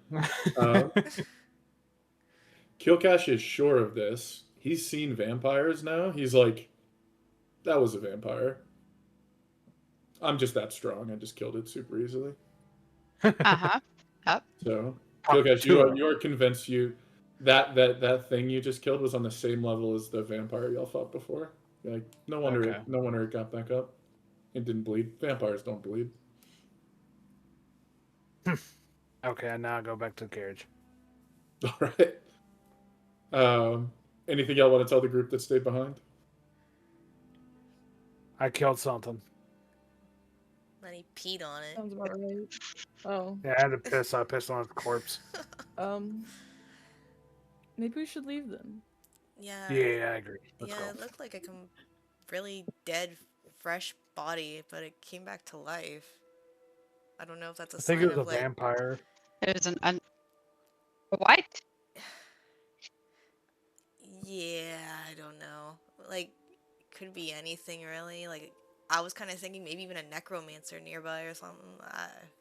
A: Kilcash is sure of this. He's seen vampires now. He's like, that was a vampire. I'm just that strong. I just killed it super easily.
F: Uh-huh. Yep.
A: So, Kilcash, you are convinced that thing you just killed was on the same level as the vampire y'all fought before. You're like, no wonder it got back up. It didn't bleed. Vampires don't bleed.
D: Okay, now I go back to the carriage.
A: All right. Anything y'all want to tell the group that stayed behind?
D: I killed something.
B: Then he peed on it.
E: Sounds about right. Oh.
D: Yeah, I had to piss. I pissed on the corpse.
E: Maybe we should leave then.
B: Yeah.
D: Yeah, I agree. Let's
B: Yeah,
D: go.
B: it looked like a really dead, fresh body, but it came back to life. I don't know if that's a
D: I
B: sign
D: think it was
B: of
D: a
B: like.
D: vampire.
F: It was what?
B: Yeah, I don't know. Like, could be anything really. Like, I was kind of thinking maybe even a necromancer nearby or something.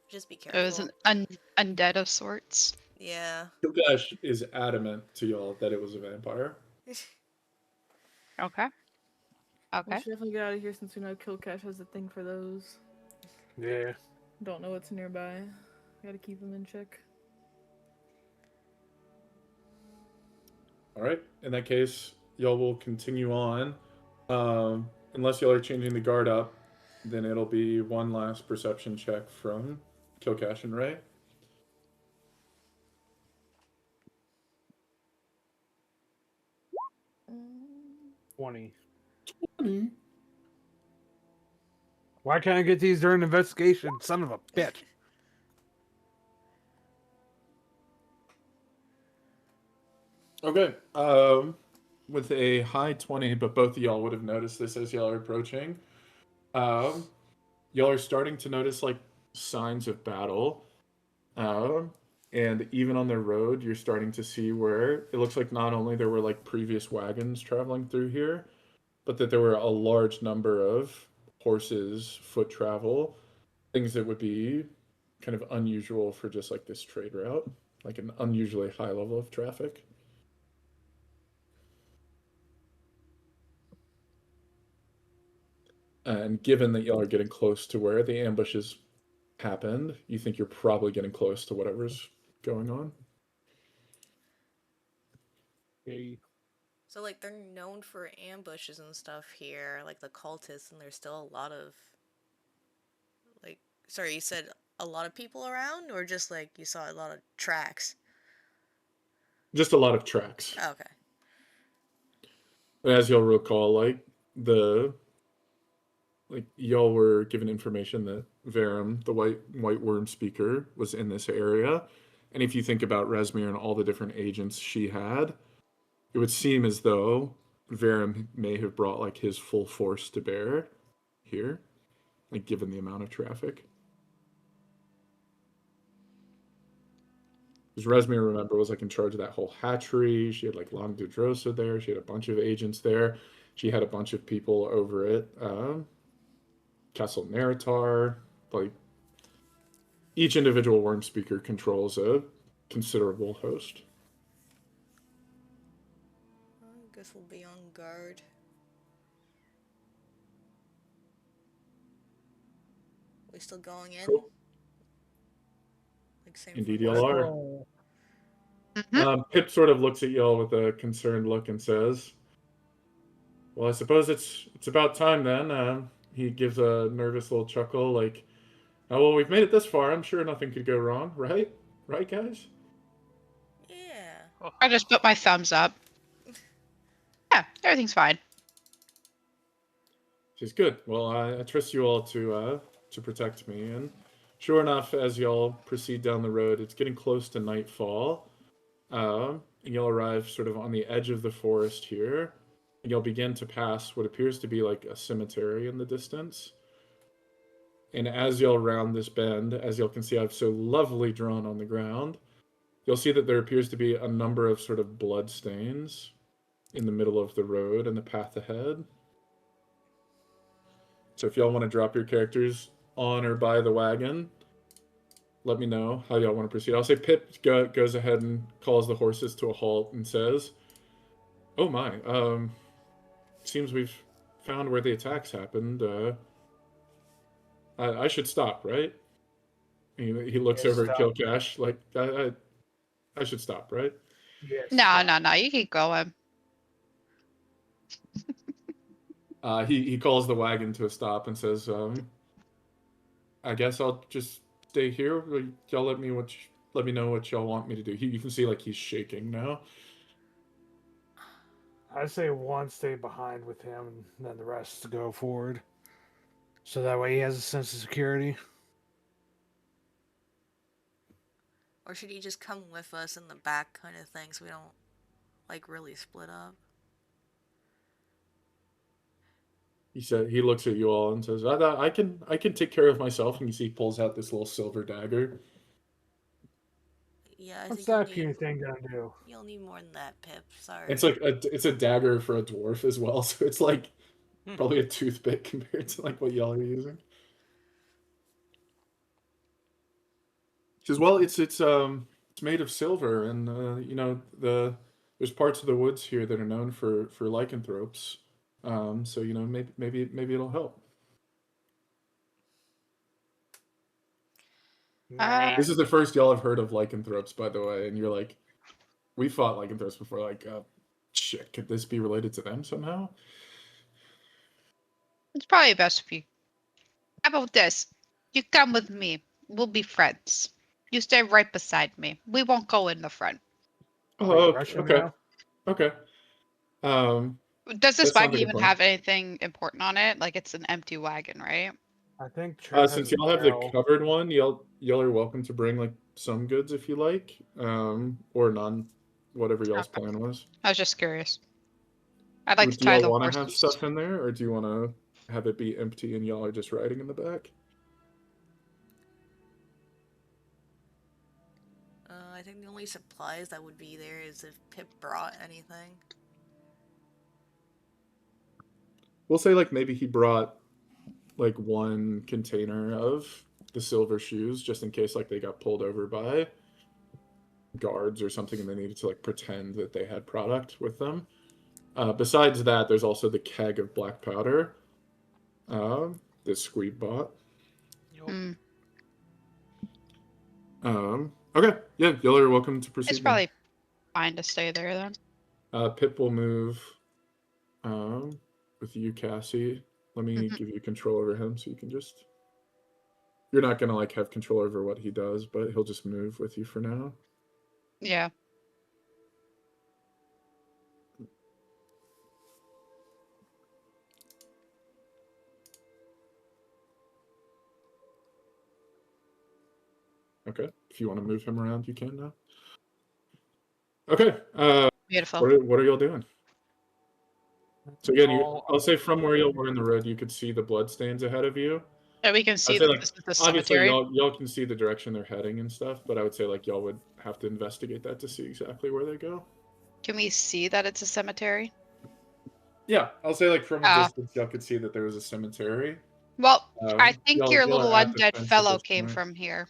B: Just be careful.
F: It was an undead of sorts.
B: Yeah.
A: Kilcash is adamant to y'all that it was a vampire.
F: Okay.
E: We
F: Okay.
E: should definitely get out of here since we know Kilcash has a thing for those.
D: Yeah.
E: Don't know what's nearby. Gotta keep them in check.
A: All right. In that case, y'all will continue on. Unless y'all are changing the guard up, then it'll be one last perception check from Kilcash and Ray.
E: Mm.
D: 20. Why can't I get these during investigation? Son of a bitch.
A: Okay. With a high 20, but both of y'all would have noticed this as y'all are approaching. Y'all are starting to notice like signs of battle. And even on the road, you're starting to see where it looks like not only there were like previous wagons traveling through here, but that there were a large number of horses, foot travel, things that would be kind of unusual for just like this trade route, like an unusually high level of traffic. And given that y'all are getting close to where the ambushes happened, you think you're probably getting close to whatever's going on.
D: Okay.
B: So, like, they're known for ambushes and stuff here, like the cultists, and there's still a lot of, like, sorry, you said a lot of people around, or just, like, you saw a lot of tracks?
A: Just a lot of tracks.
B: Oh, okay.
A: And as y'all recall, y'all were given information that Verum, the white wyrmspeaker, was in this area. And if you think about Resmir and all the different agents she had, it would seem as though Verum may have brought like his full force to bear here, like given the amount of traffic. Because Resmir, remember, was like in charge of that whole hatchery. She had like Long Dudrosa there. She had a bunch of agents there. She had a bunch of people over at Castle Neritar. Like each individual wyrmspeaker controls a considerable host.
B: I guess we'll be on guard. We still going in?
A: Cool.
B: Like same
A: Indeed,
B: formation?
A: y'all are.
D: Oh,
A: Pip sort of looks at y'all with a concerned look and says, "Well, I suppose it's about time then." He gives a nervous little chuckle, like, "Oh well, we've made it this far. I'm sure nothing could go wrong, right? Right, guys?"
B: Yeah.
F: I just put my thumbs up. Yeah, everything's fine.
A: She's good. Well, I trust you all to protect me. And sure enough, as y'all proceed down the road, it's getting close to nightfall. You'll arrive sort of on the edge of the forest here. And you'll begin to pass what appears to be like a cemetery in the distance. And as y'all round this bend, as y'all can see, I've so lovely drawn on the ground, you'll see that there appears to be a number of sort of blood stains in the middle of the road and the path ahead. So if y'all want to drop your characters on or by the wagon, let me know how y'all want to proceed. I'll say Pip goes ahead and calls the horses to a halt and says, "Oh my, seems we've found where the attacks happened. I should stop, right?" He looks
D: Yeah,
A: over at
D: stop.
A: Kilcash like, I should stop, right?
D: yes.
F: No, you keep going.
A: He calls the wagon to a stop and says, "I guess I'll just stay here. Y'all let me know what y'all want me to do." You can see like he's shaking now.
D: I say one stay behind with him, and then the rest to go forward. So that way he has a sense of security.
B: Or should he just come with us in the back kind of thing so we don't, like, really split up?
A: He looks at you all and says, I can take care of myself." And you see he pulls out this little silver dagger.
B: Yeah, I
D: What's
B: think
D: that puny thing gonna do?
B: you'll need more than that, Pip. Sorry.
A: It's like it's a dagger for a dwarf as well, so it's like probably a toothpick compared to like what y'all are using. He says, "Well, it's made of silver, and there's parts of the woods here that are known for lycanthropes. So maybe it'll help." This is the first y'all have heard of lycanthropes, by the way, and you're like, we fought lycanthropes before. Like, shit, could this be related to them somehow?
F: It's probably best if you. How about this? You come with me. We'll be friends. You stay right beside me. We won't go in the front.
A: Oh,
D: Russian
A: okay,
D: now?
A: okay.
F: Does this
A: That sounds
F: wagon
A: like a
F: even
A: plan.
F: have anything important on it? Like it's an empty wagon, right?
D: I think Trip
A: Since
D: has a
A: y'all have the
D: barrel.
A: covered one, y'all are welcome to bring like some goods if you like, or none, whatever y'all's
F: Okay.
A: plan was.
F: I was just curious. I'd like to
A: Do
F: tie
A: y'all
F: the
A: want to have
F: horses.
A: stuff in there, or do you want to have it be empty and y'all are just riding in the back?
B: I think the only supplies that would be there is if Pip brought anything.
A: We'll say like maybe he brought like one container of the silver shoes just in case like they got pulled over by guards or something and they needed to like pretend that they had product with them. Besides that, there's also the keg of black powder that Squeeb bought.
F: Mm,
A: Okay, yeah, y'all are welcome to proceed.
F: it's probably fine to stay there then.
A: Pip will move with you, Cassie. Let me give you control over him so you can just... You're not going to like have control over what he does, but he'll just move with you for now.
F: Yeah.
A: Okay, if you want to move him around, you can now. Okay,
F: Beautiful.
A: what are y'all doing? So again,
D: All
A: I'll say from where y'all were in the road, you could see the bloodstains ahead of you.
F: And we can
A: I'd
F: see
A: say
F: that
A: like
F: this is the
A: obviously
F: cemetery.
A: y'all can see the direction they're heading and stuff, but I would say like y'all would have to investigate that to see exactly where they go.
F: Can we see that it's a cemetery?
A: Yeah, I'll say like from a
F: Ah.
A: distance y'all could see that there was a cemetery.
F: Well, I think
A: Y'all
F: your
A: are
F: little
A: at the
F: undead
A: fence at
F: fellow
A: this
F: came
A: point.
F: from here.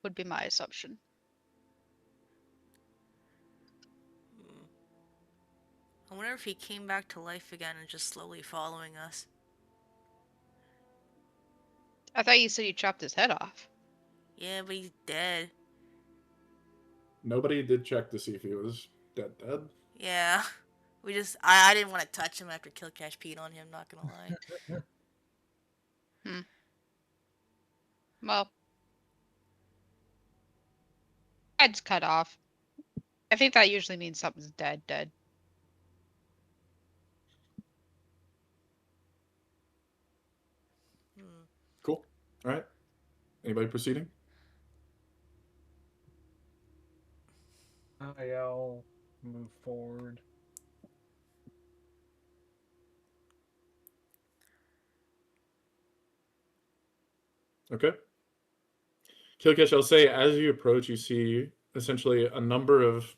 F: Would be my assumption.
B: I wonder if he came back to life again and just slowly following us.
F: I thought you said you chopped his head off.
B: Yeah, but he's dead.
A: Nobody did check to see if he was dead.
B: Yeah. I didn't want to touch him after Killcash peed on him, not gonna lie.
F: Well, head's cut off. I think that usually means something's dead.
A: Cool. All right. Anybody proceeding?
D: I'll move forward.
A: Okay. Killcash, I'll say as you approach, you see essentially a number of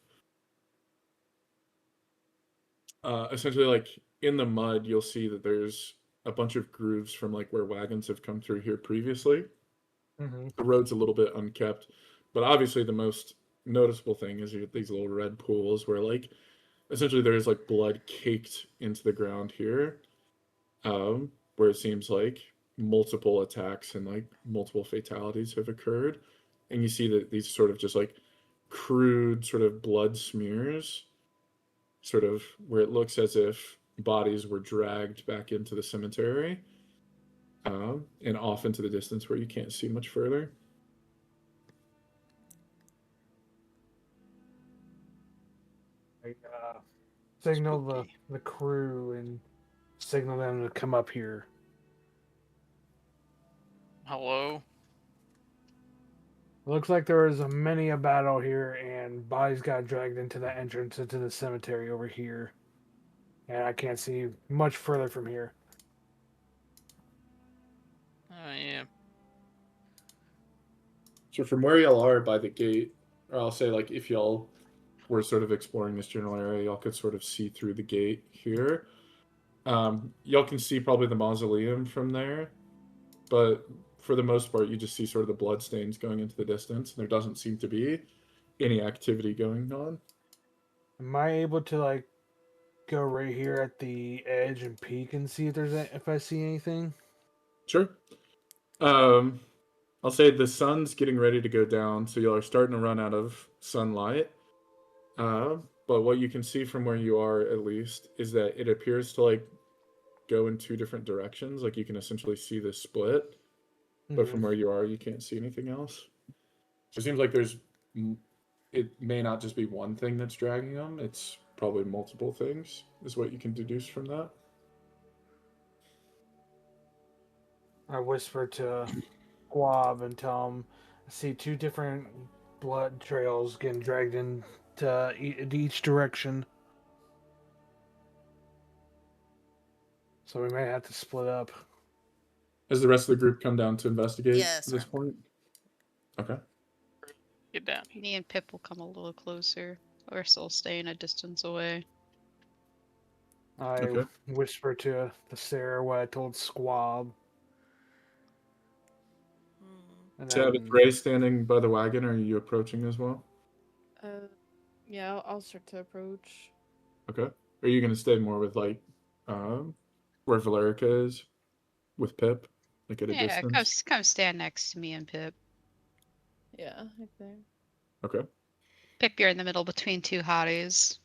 A: essentially like in the mud, you'll see that there's a bunch of grooves from like where wagons have come through here previously.
D: Mm-hmm.
A: The road's a little bit unkept, but obviously the most noticeable thing is you get these little red pools where like essentially there's like blood caked into the ground here, where it seems like multiple attacks and like multiple fatalities have occurred, and you see that these sort of just like crude sort of blood smears, sort of where it looks as if bodies were dragged back into the cemetery, and off into the distance where you can't see much further.
D: I signal
C: Spooky.
D: the crew and signal them to come up here.
C: Hello?
D: Looks like there was many a battle here, and bodies got dragged into the entrance into the cemetery over here. And I can't see much further from here.
C: Oh, yeah.
A: So from where y'all are by the gate, or I'll say like if y'all were sort of exploring this general area, y'all could sort of see through the gate here. Y'all can see probably the mausoleum from there, but for the most part, you just see sort of the blood stains going into the distance, and there doesn't seem to be any activity going on.
D: Am I able to like go right here at the edge and peek and see if I see anything?
A: Sure. I'll say the sun's getting ready to go down, so y'all are starting to run out of sunlight. But what you can see from where you are, at least, is that it appears to like go in two different directions. Like you can essentially see the split, but from where you are, you can't see anything else. So it seems like it may not just be one thing that's dragging them. It's probably multiple things, is what you can deduce from that.
D: I whisper to Squeeb and tell him I see two different blood trails getting dragged into each direction. So we may have to split up.
A: Has the rest of the group come down to investigate
B: Yes,
A: at this
B: sir.
A: point? Okay.
C: Get down here.
F: Me and Pip will come a little closer. We're still staying a distance away.
D: I
A: Okay.
D: whisper to Sarah what I told Squeeb. And
A: Tab, is Ray standing by the wagon, or are you approaching as well?
E: Yeah, I'll start to approach.
A: Okay. Are you going to stay more with, like, where Valerica is? With Pip? Like, at a
F: Yeah,
A: distance?
F: come stand next to me and Pip.
E: Yeah, right there.
A: Okay.
F: Pip, you're in the middle between two hotties.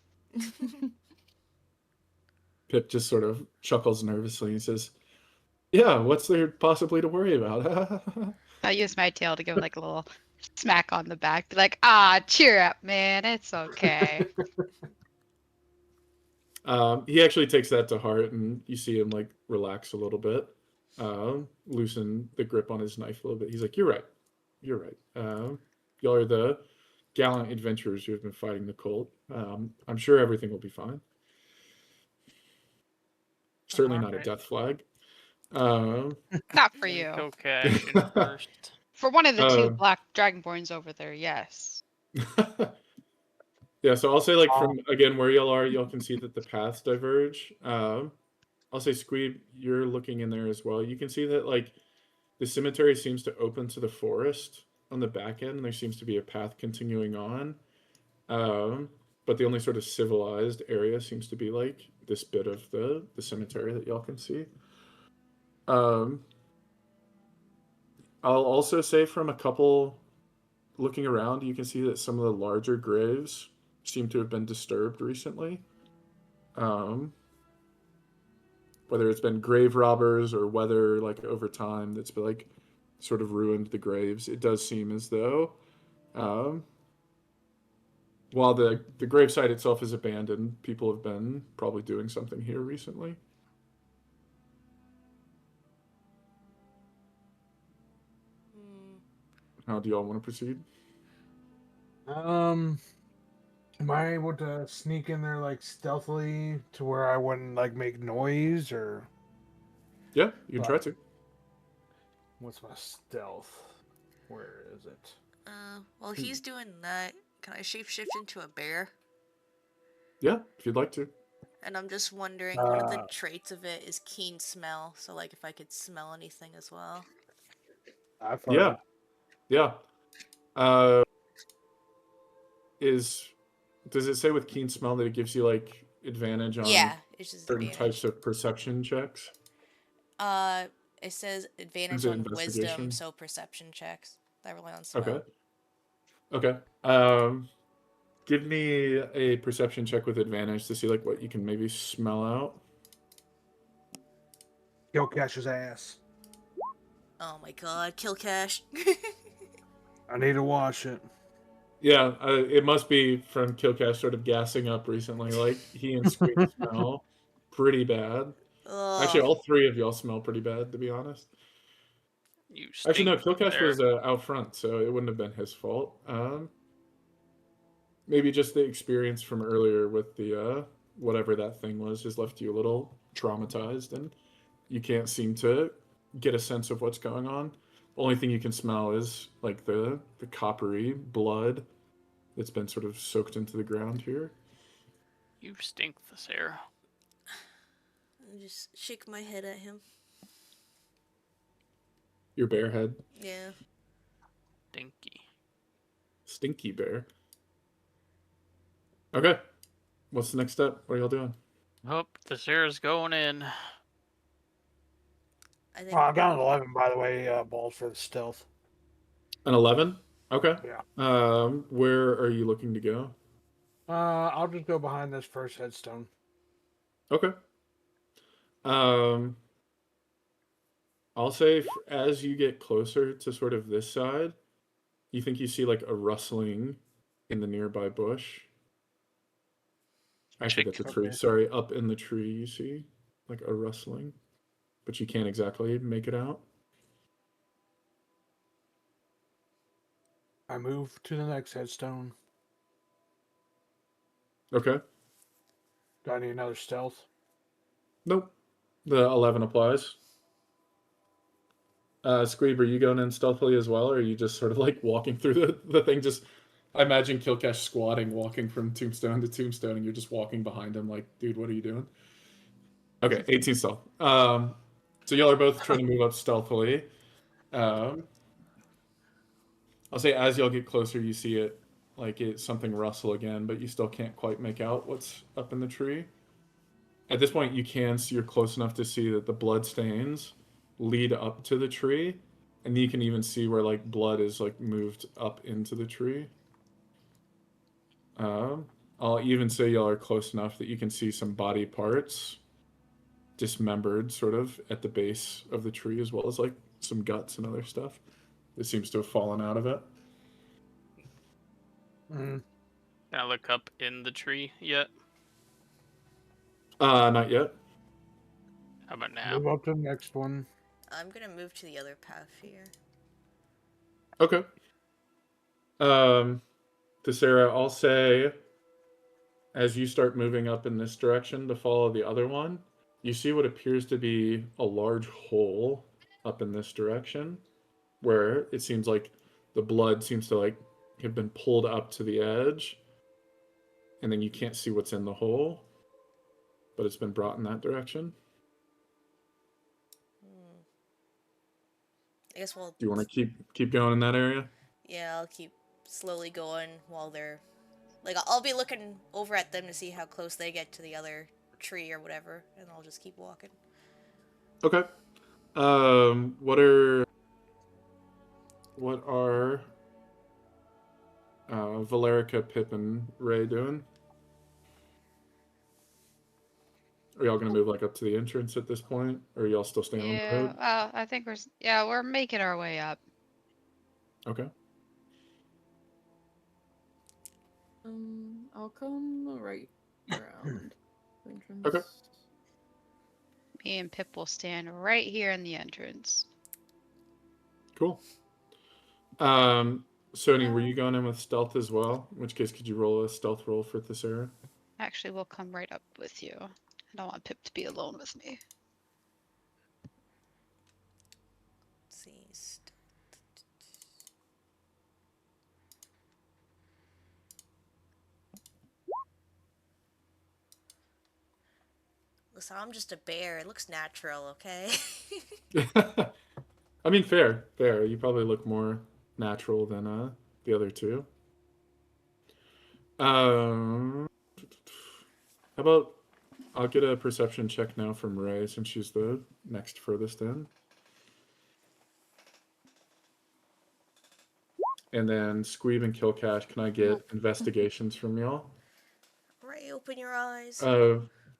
A: Pip just sort of chuckles nervously and says, yeah, what's there possibly to worry about?
F: I use my tail to give like a little smack on the back. Be like, cheer up, man. It's okay.
A: He actually takes that to heart, and you see him, like, relax a little bit. Loosen the grip on his knife a little bit. He's like, you're right. Y'all are the gallant adventurers who have been fighting the cult. I'm sure everything will be fine. Certainly not a
D: Alright.
A: death flag. Um,
F: Not for you.
C: Kill Cash in first.
F: For one of the two
A: Um,
F: black dragonborns over there, yes.
A: yeah, so I'll say like
D: Oh.
A: from again where y'all are, y'all can see that the paths diverge. I'll say Squeeb, you're looking in there as well. You can see that like the cemetery seems to open to the forest on the back end, and there seems to be a path continuing on. But the only sort of civilized area seems to be like this bit of the cemetery that y'all can see. I'll also say from a couple looking around, you can see that some of the larger graves seem to have been disturbed recently. Whether it's been grave robbers or whether like over time that's been like sort of ruined the graves, it does seem as though while the gravesite itself is abandoned, people have been probably doing something here recently. How do y'all want to proceed?
D: Am I able to sneak in there like stealthily to where I wouldn't like make noise, or
A: Yeah, you can try to.
D: what's my stealth? Where is it?
B: While he's doing that, can I shapeshift into a bear?
A: Yeah, if you'd like to.
B: And I'm just wondering, one of the traits of it is keen smell, so like if I could smell anything as well.
D: I've heard
A: Yeah.
D: it.
A: Yeah. Does it say with keen smell that it gives you like advantage on
B: Yeah, it's just
A: certain
B: advantage.
A: types of perception checks?
B: It says advantage
A: Is it
B: on wisdom,
A: investigation?
B: so perception checks. That rely on smell.
A: Okay. Give me a perception check with advantage to see like what you can maybe smell out.
D: Kill Cash's ass.
B: Oh my god, kill Cash.
D: I need to wash it.
A: Yeah, it must be from Killcast sort of gassing up recently. Like he and Squeeb smell pretty bad. Actually, all three of y'all smell pretty bad, to be honest.
C: You
A: Actually, no,
C: stink
A: Killcast
C: there.
A: was out front, so it wouldn't have been his fault. Maybe just the experience from earlier with the whatever that thing was has left you a little traumatized, and you can't seem to get a sense of what's going on. The only thing you can smell is like the coppery blood that's been sort of soaked into the ground here.
C: You stink this air.
B: I just shake my head at him.
A: Your bear head.
B: Yeah.
C: Stinky.
A: Stinky bear. Okay. What's the next step? What are y'all doing?
C: Oh, this air is going in.
B: I think.
D: I got an 11, by the way, balls for the stealth.
A: An 11? Okay.
D: Yeah.
A: Where are you looking to go?
D: I'll just go behind this first headstone.
A: Okay. I'll say as you get closer to sort of this side, you think you see like a rustling in the nearby bush. Actually, that's a tree.
D: Okay.
A: Sorry, up in the tree you see like a rustling, but you can't exactly make it out.
D: I move to the next headstone.
A: Okay.
D: Do I need another stealth?
A: Nope. The 11 applies. Squeeb, are you going in stealthily as well, or are you just sort of like walking through the thing? Just, I imagine Killcash squatting, walking from tombstone to tombstone, and you're just walking behind him like, dude, what are you doing? Okay, 18 stealth. So y'all are both trying to move up stealthily. I'll say as y'all get closer, you see it, like it's something rustle again, but you still can't quite make out what's up in the tree. At this point, you can see you're close enough to see that the blood stains lead up to the tree, and you can even see where like blood is like moved up into the tree. I'll even say y'all are close enough that you can see some body parts dismembered sort of at the base of the tree, as well as like some guts and other stuff that seems to have fallen out of it.
C: Can I look up in the tree yet?
A: Not yet.
C: How about now?
D: Move up to the next one.
B: I'm gonna move to the other path here.
A: Okay. Sarah, I'll say, as you start moving up in this direction to follow the other one, you see what appears to be a large hole up in this direction, where it seems like the blood seems to like have been pulled up to the edge, and then you can't see what's in the hole, but it's been brought in that direction.
B: I guess we'll.
A: Do you want to keep going in that area?
B: Yeah, I'll keep slowly going while they're. Like, I'll be looking over at them to see how close they get to the other tree or whatever, and I'll just keep walking.
A: Okay. What are Valerica, Pip, and Ray doing? Are y'all gonna move like up to the entrance at this point, or are y'all still staying on the
F: Yeah,
A: road?
F: well, I think we're making our way up.
A: Okay.
E: I'll come right around the entrance.
A: Okay.
F: Me and Pip will stand right here in the entrance.
A: Cool. Sony, were you going in with stealth as well? In which case, could you roll a stealth roll for Thessera?
F: Actually, we'll come right up with you. I don't want Pip to be alone with me.
B: Let's see. Listen, I'm just a bear. It looks natural, okay?
A: I mean, fair. You probably look more natural than the other two. How about I'll get a perception check now from Ray since she's the next furthest in. And then Squeeb and Killcash, can I get investigations from y'all?
B: Ray, open your eyes.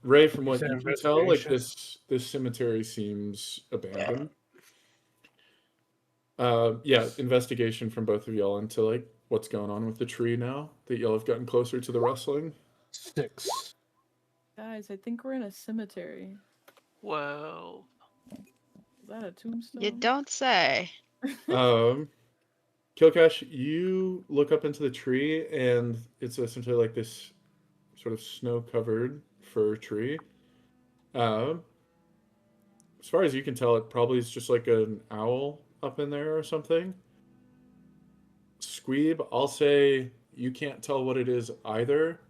A: Ray, from
D: You
A: what
D: said
A: you can tell, like
D: investigation?
A: this cemetery seems abandoned. Yeah, investigation from both of y'all into like what's going on with the tree now that y'all have gotten closer to the rustling.
D: 6.
E: Guys, I think we're in a cemetery.
C: Whoa.
E: Is that a tombstone?
F: You don't say.
A: Killcash, you look up into the tree and it's essentially like this sort of snow-covered fir tree. As far as you can tell, it probably is just like an owl up in there or something. Squeeb, I'll say you can't tell what it is either,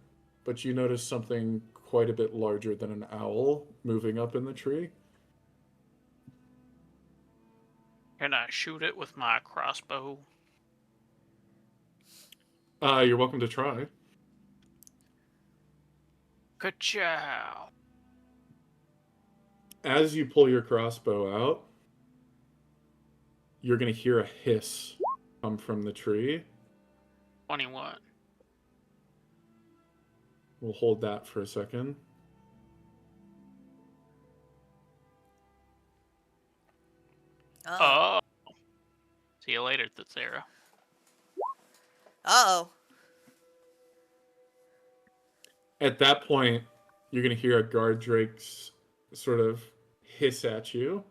A: but you notice something quite a bit larger than an owl moving up in the tree.
C: Can I shoot it with my crossbow?
A: You're welcome to try.
C: Ka-chow.
A: As you pull your crossbow out, you're going to hear a hiss come from the tree.
C: 21.
A: We'll hold that for a second.
C: Oh. See you later, Thessera.
B: Uh-oh.
A: At that point, you're going to hear a guard drake's sort of hiss at you,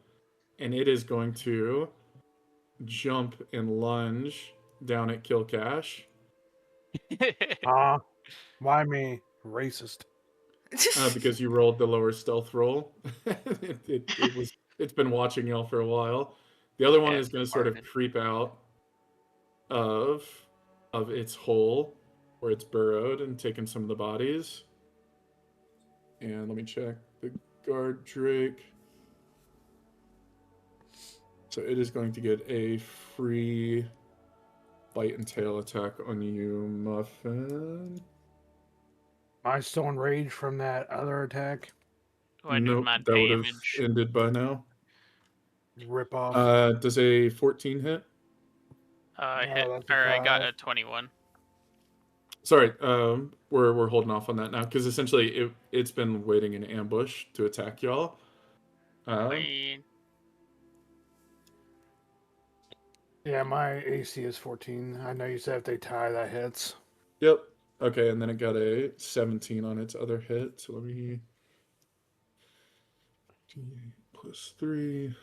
A: and it is going to jump and lunge down at Killcash.
D: Why me? Racist.
A: Because you rolled the lower stealth roll. It's been watching y'all for a while. The other one
C: Yeah,
A: is going to sort of
C: farted.
A: creep out of its hole where it's burrowed and taken some of the bodies. And let me check the guard drake. So it is going to get a free bite and tail attack on you, Muffin.
D: Am I still in rage from that other attack?
C: Do I do
A: Nope,
C: my
A: that would have
C: damage?
A: ended by now.
D: Rip off.
A: Does a 14 hit?
C: Hit.
D: that's a
C: Or I got
D: 5.
C: a 21.
A: Sorry, we're holding off on that now because essentially it's been waiting in ambush to attack y'all.
C: Clean.
D: Yeah, my AC is 14. I know you said if they tie, that hits.
A: Yep. Okay, and then it got a 17 on its other hit. So let me D8 plus 3.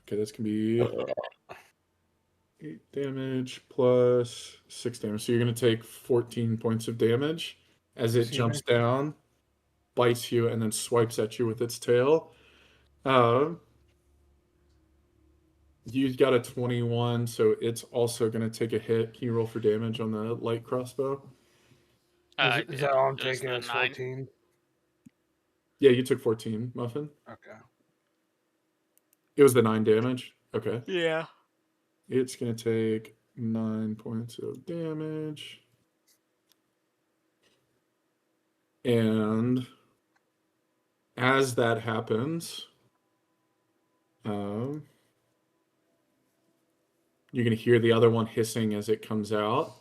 A: Okay, that's gonna be 8 damage plus 6 damage. So you're going to take 14 points of damage as it jumps down, bites you, and then swipes at you with its tail. You got a 21, so it's also going to take a hit. Can you roll for damage on the light crossbow?
D: Is that all I'm
C: It was
D: taking?
C: the
D: Is
C: 9.
D: 14?
A: Yeah, you took 14, Muffin.
D: Okay.
A: It was the 9 damage. Okay.
C: Yeah.
A: It's going to take 9 points of damage. And as that happens, you're going to hear the other one hissing as it comes out.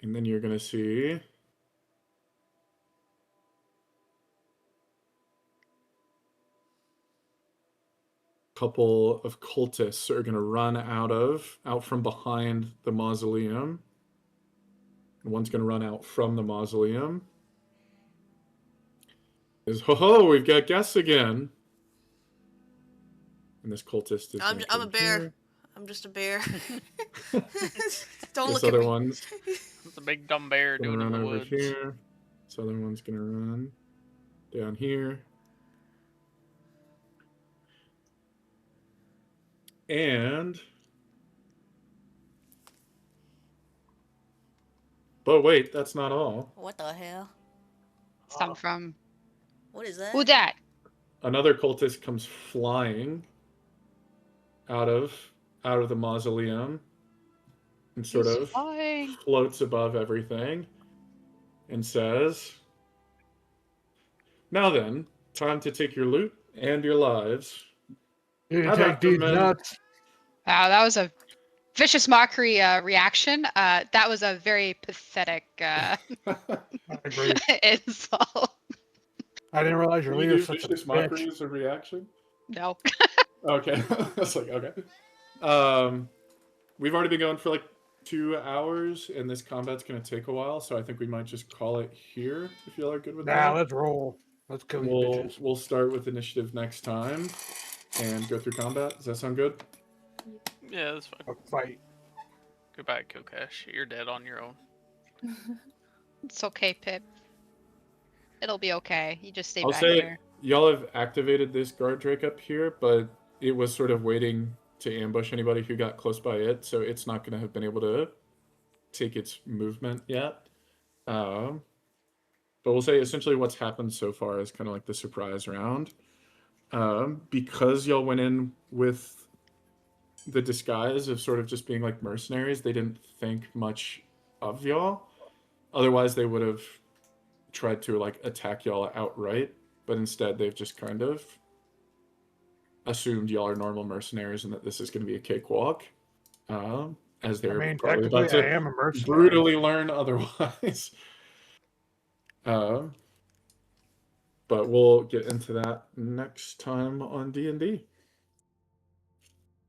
A: And then you're going to see a couple of cultists are going to run out from behind the mausoleum. And one's going to run out from the mausoleum. Ho ho, we've got guests again. And this cultist is.
B: I'm a bear.
A: Here.
B: I'm just a bear.
A: This
B: Don't look at
A: other
B: me.
A: one's
C: It's a big dumb bear
A: gonna
C: doing in
A: run
C: the
A: over
C: woods.
A: here. This other one's gonna run down here. And but wait, that's not all.
B: What the hell?
F: Some from.
B: What is that?
F: Who that?
A: Another cultist comes flying out of the mausoleum and sort
F: He's
A: of
F: flying.
A: floats above everything and says, "Now then, time to take your loot and your lives.
D: You
A: How
D: take
A: about the
D: these
A: men?"
D: nuts.
F: Wow, that was a vicious mockery reaction. That was a very pathetic
D: I agree.
F: insult.
D: I didn't realize your
A: You do
D: leader's such a
A: vicious mockery
D: bitch.
A: as a reaction?
F: No.
A: Okay. I was like, okay. We've already been going for like 2 hours, and this combat's going to take a while, so I think we might just call it here, if y'all are good with
D: Nah,
A: that.
D: let's roll. Let's kill these bitches.
A: We'll start with initiative next time and go through combat. Does that sound good?
C: Yeah, that's fine.
D: Let's fight.
C: Goodbye, Kokesh. You're dead on your own.
F: It's okay, Pip. It'll be okay. You just stay
A: I'll
F: back
A: say
F: here.
A: y'all have activated this guard drake up here, but it was sort of waiting to ambush anybody who got close by it, so it's not going to have been able to take its movement yet. But we'll say essentially what's happened so far is kind of like the surprise round. Because y'all went in with the disguise of sort of just being like mercenaries, they didn't think much of y'all. Otherwise, they would have tried to like attack y'all outright, but instead they've just kind of assumed y'all are normal mercenaries and that this is going to be a cakewalk. As they're probably about
D: technically,
A: to
D: I am a mercenary.
A: brutally learn otherwise. But we'll get into that next time on D&D.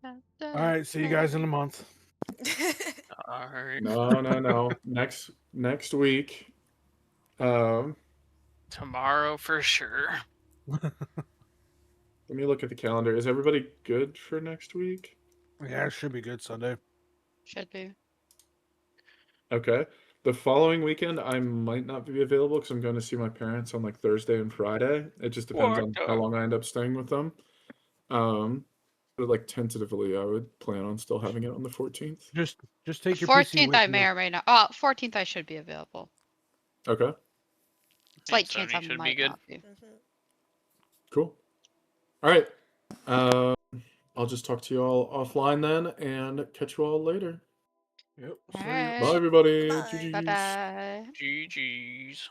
D: All right, see you guys in a month.
C: All right.
A: No. Next week.
C: Tomorrow for sure.
A: Let me look at the calendar. Is everybody good for next week?
D: Yeah, it should be good Sunday.
F: Should be.
A: Okay. The following weekend, I might not be available because I'm going to see my parents on like Thursday and Friday. It just depends on how long I end up staying with them. But like tentatively, I would plan on still having it on the 14th.
D: Just take your
F: 14th,
D: PC with
F: I
D: you.
F: may or may not. Oh, 14th, I should be available.
A: Okay.
F: Slight chance I
C: Sony should be
F: might
C: good.
F: not be.
A: Cool. All right. I'll just talk to you all offline then and catch you all later.
D: Yep.
F: All
D: See you.
F: right.
A: Bye, everybody.
B: Bye.
A: GGs.
F: Bye-bye.
C: GG's.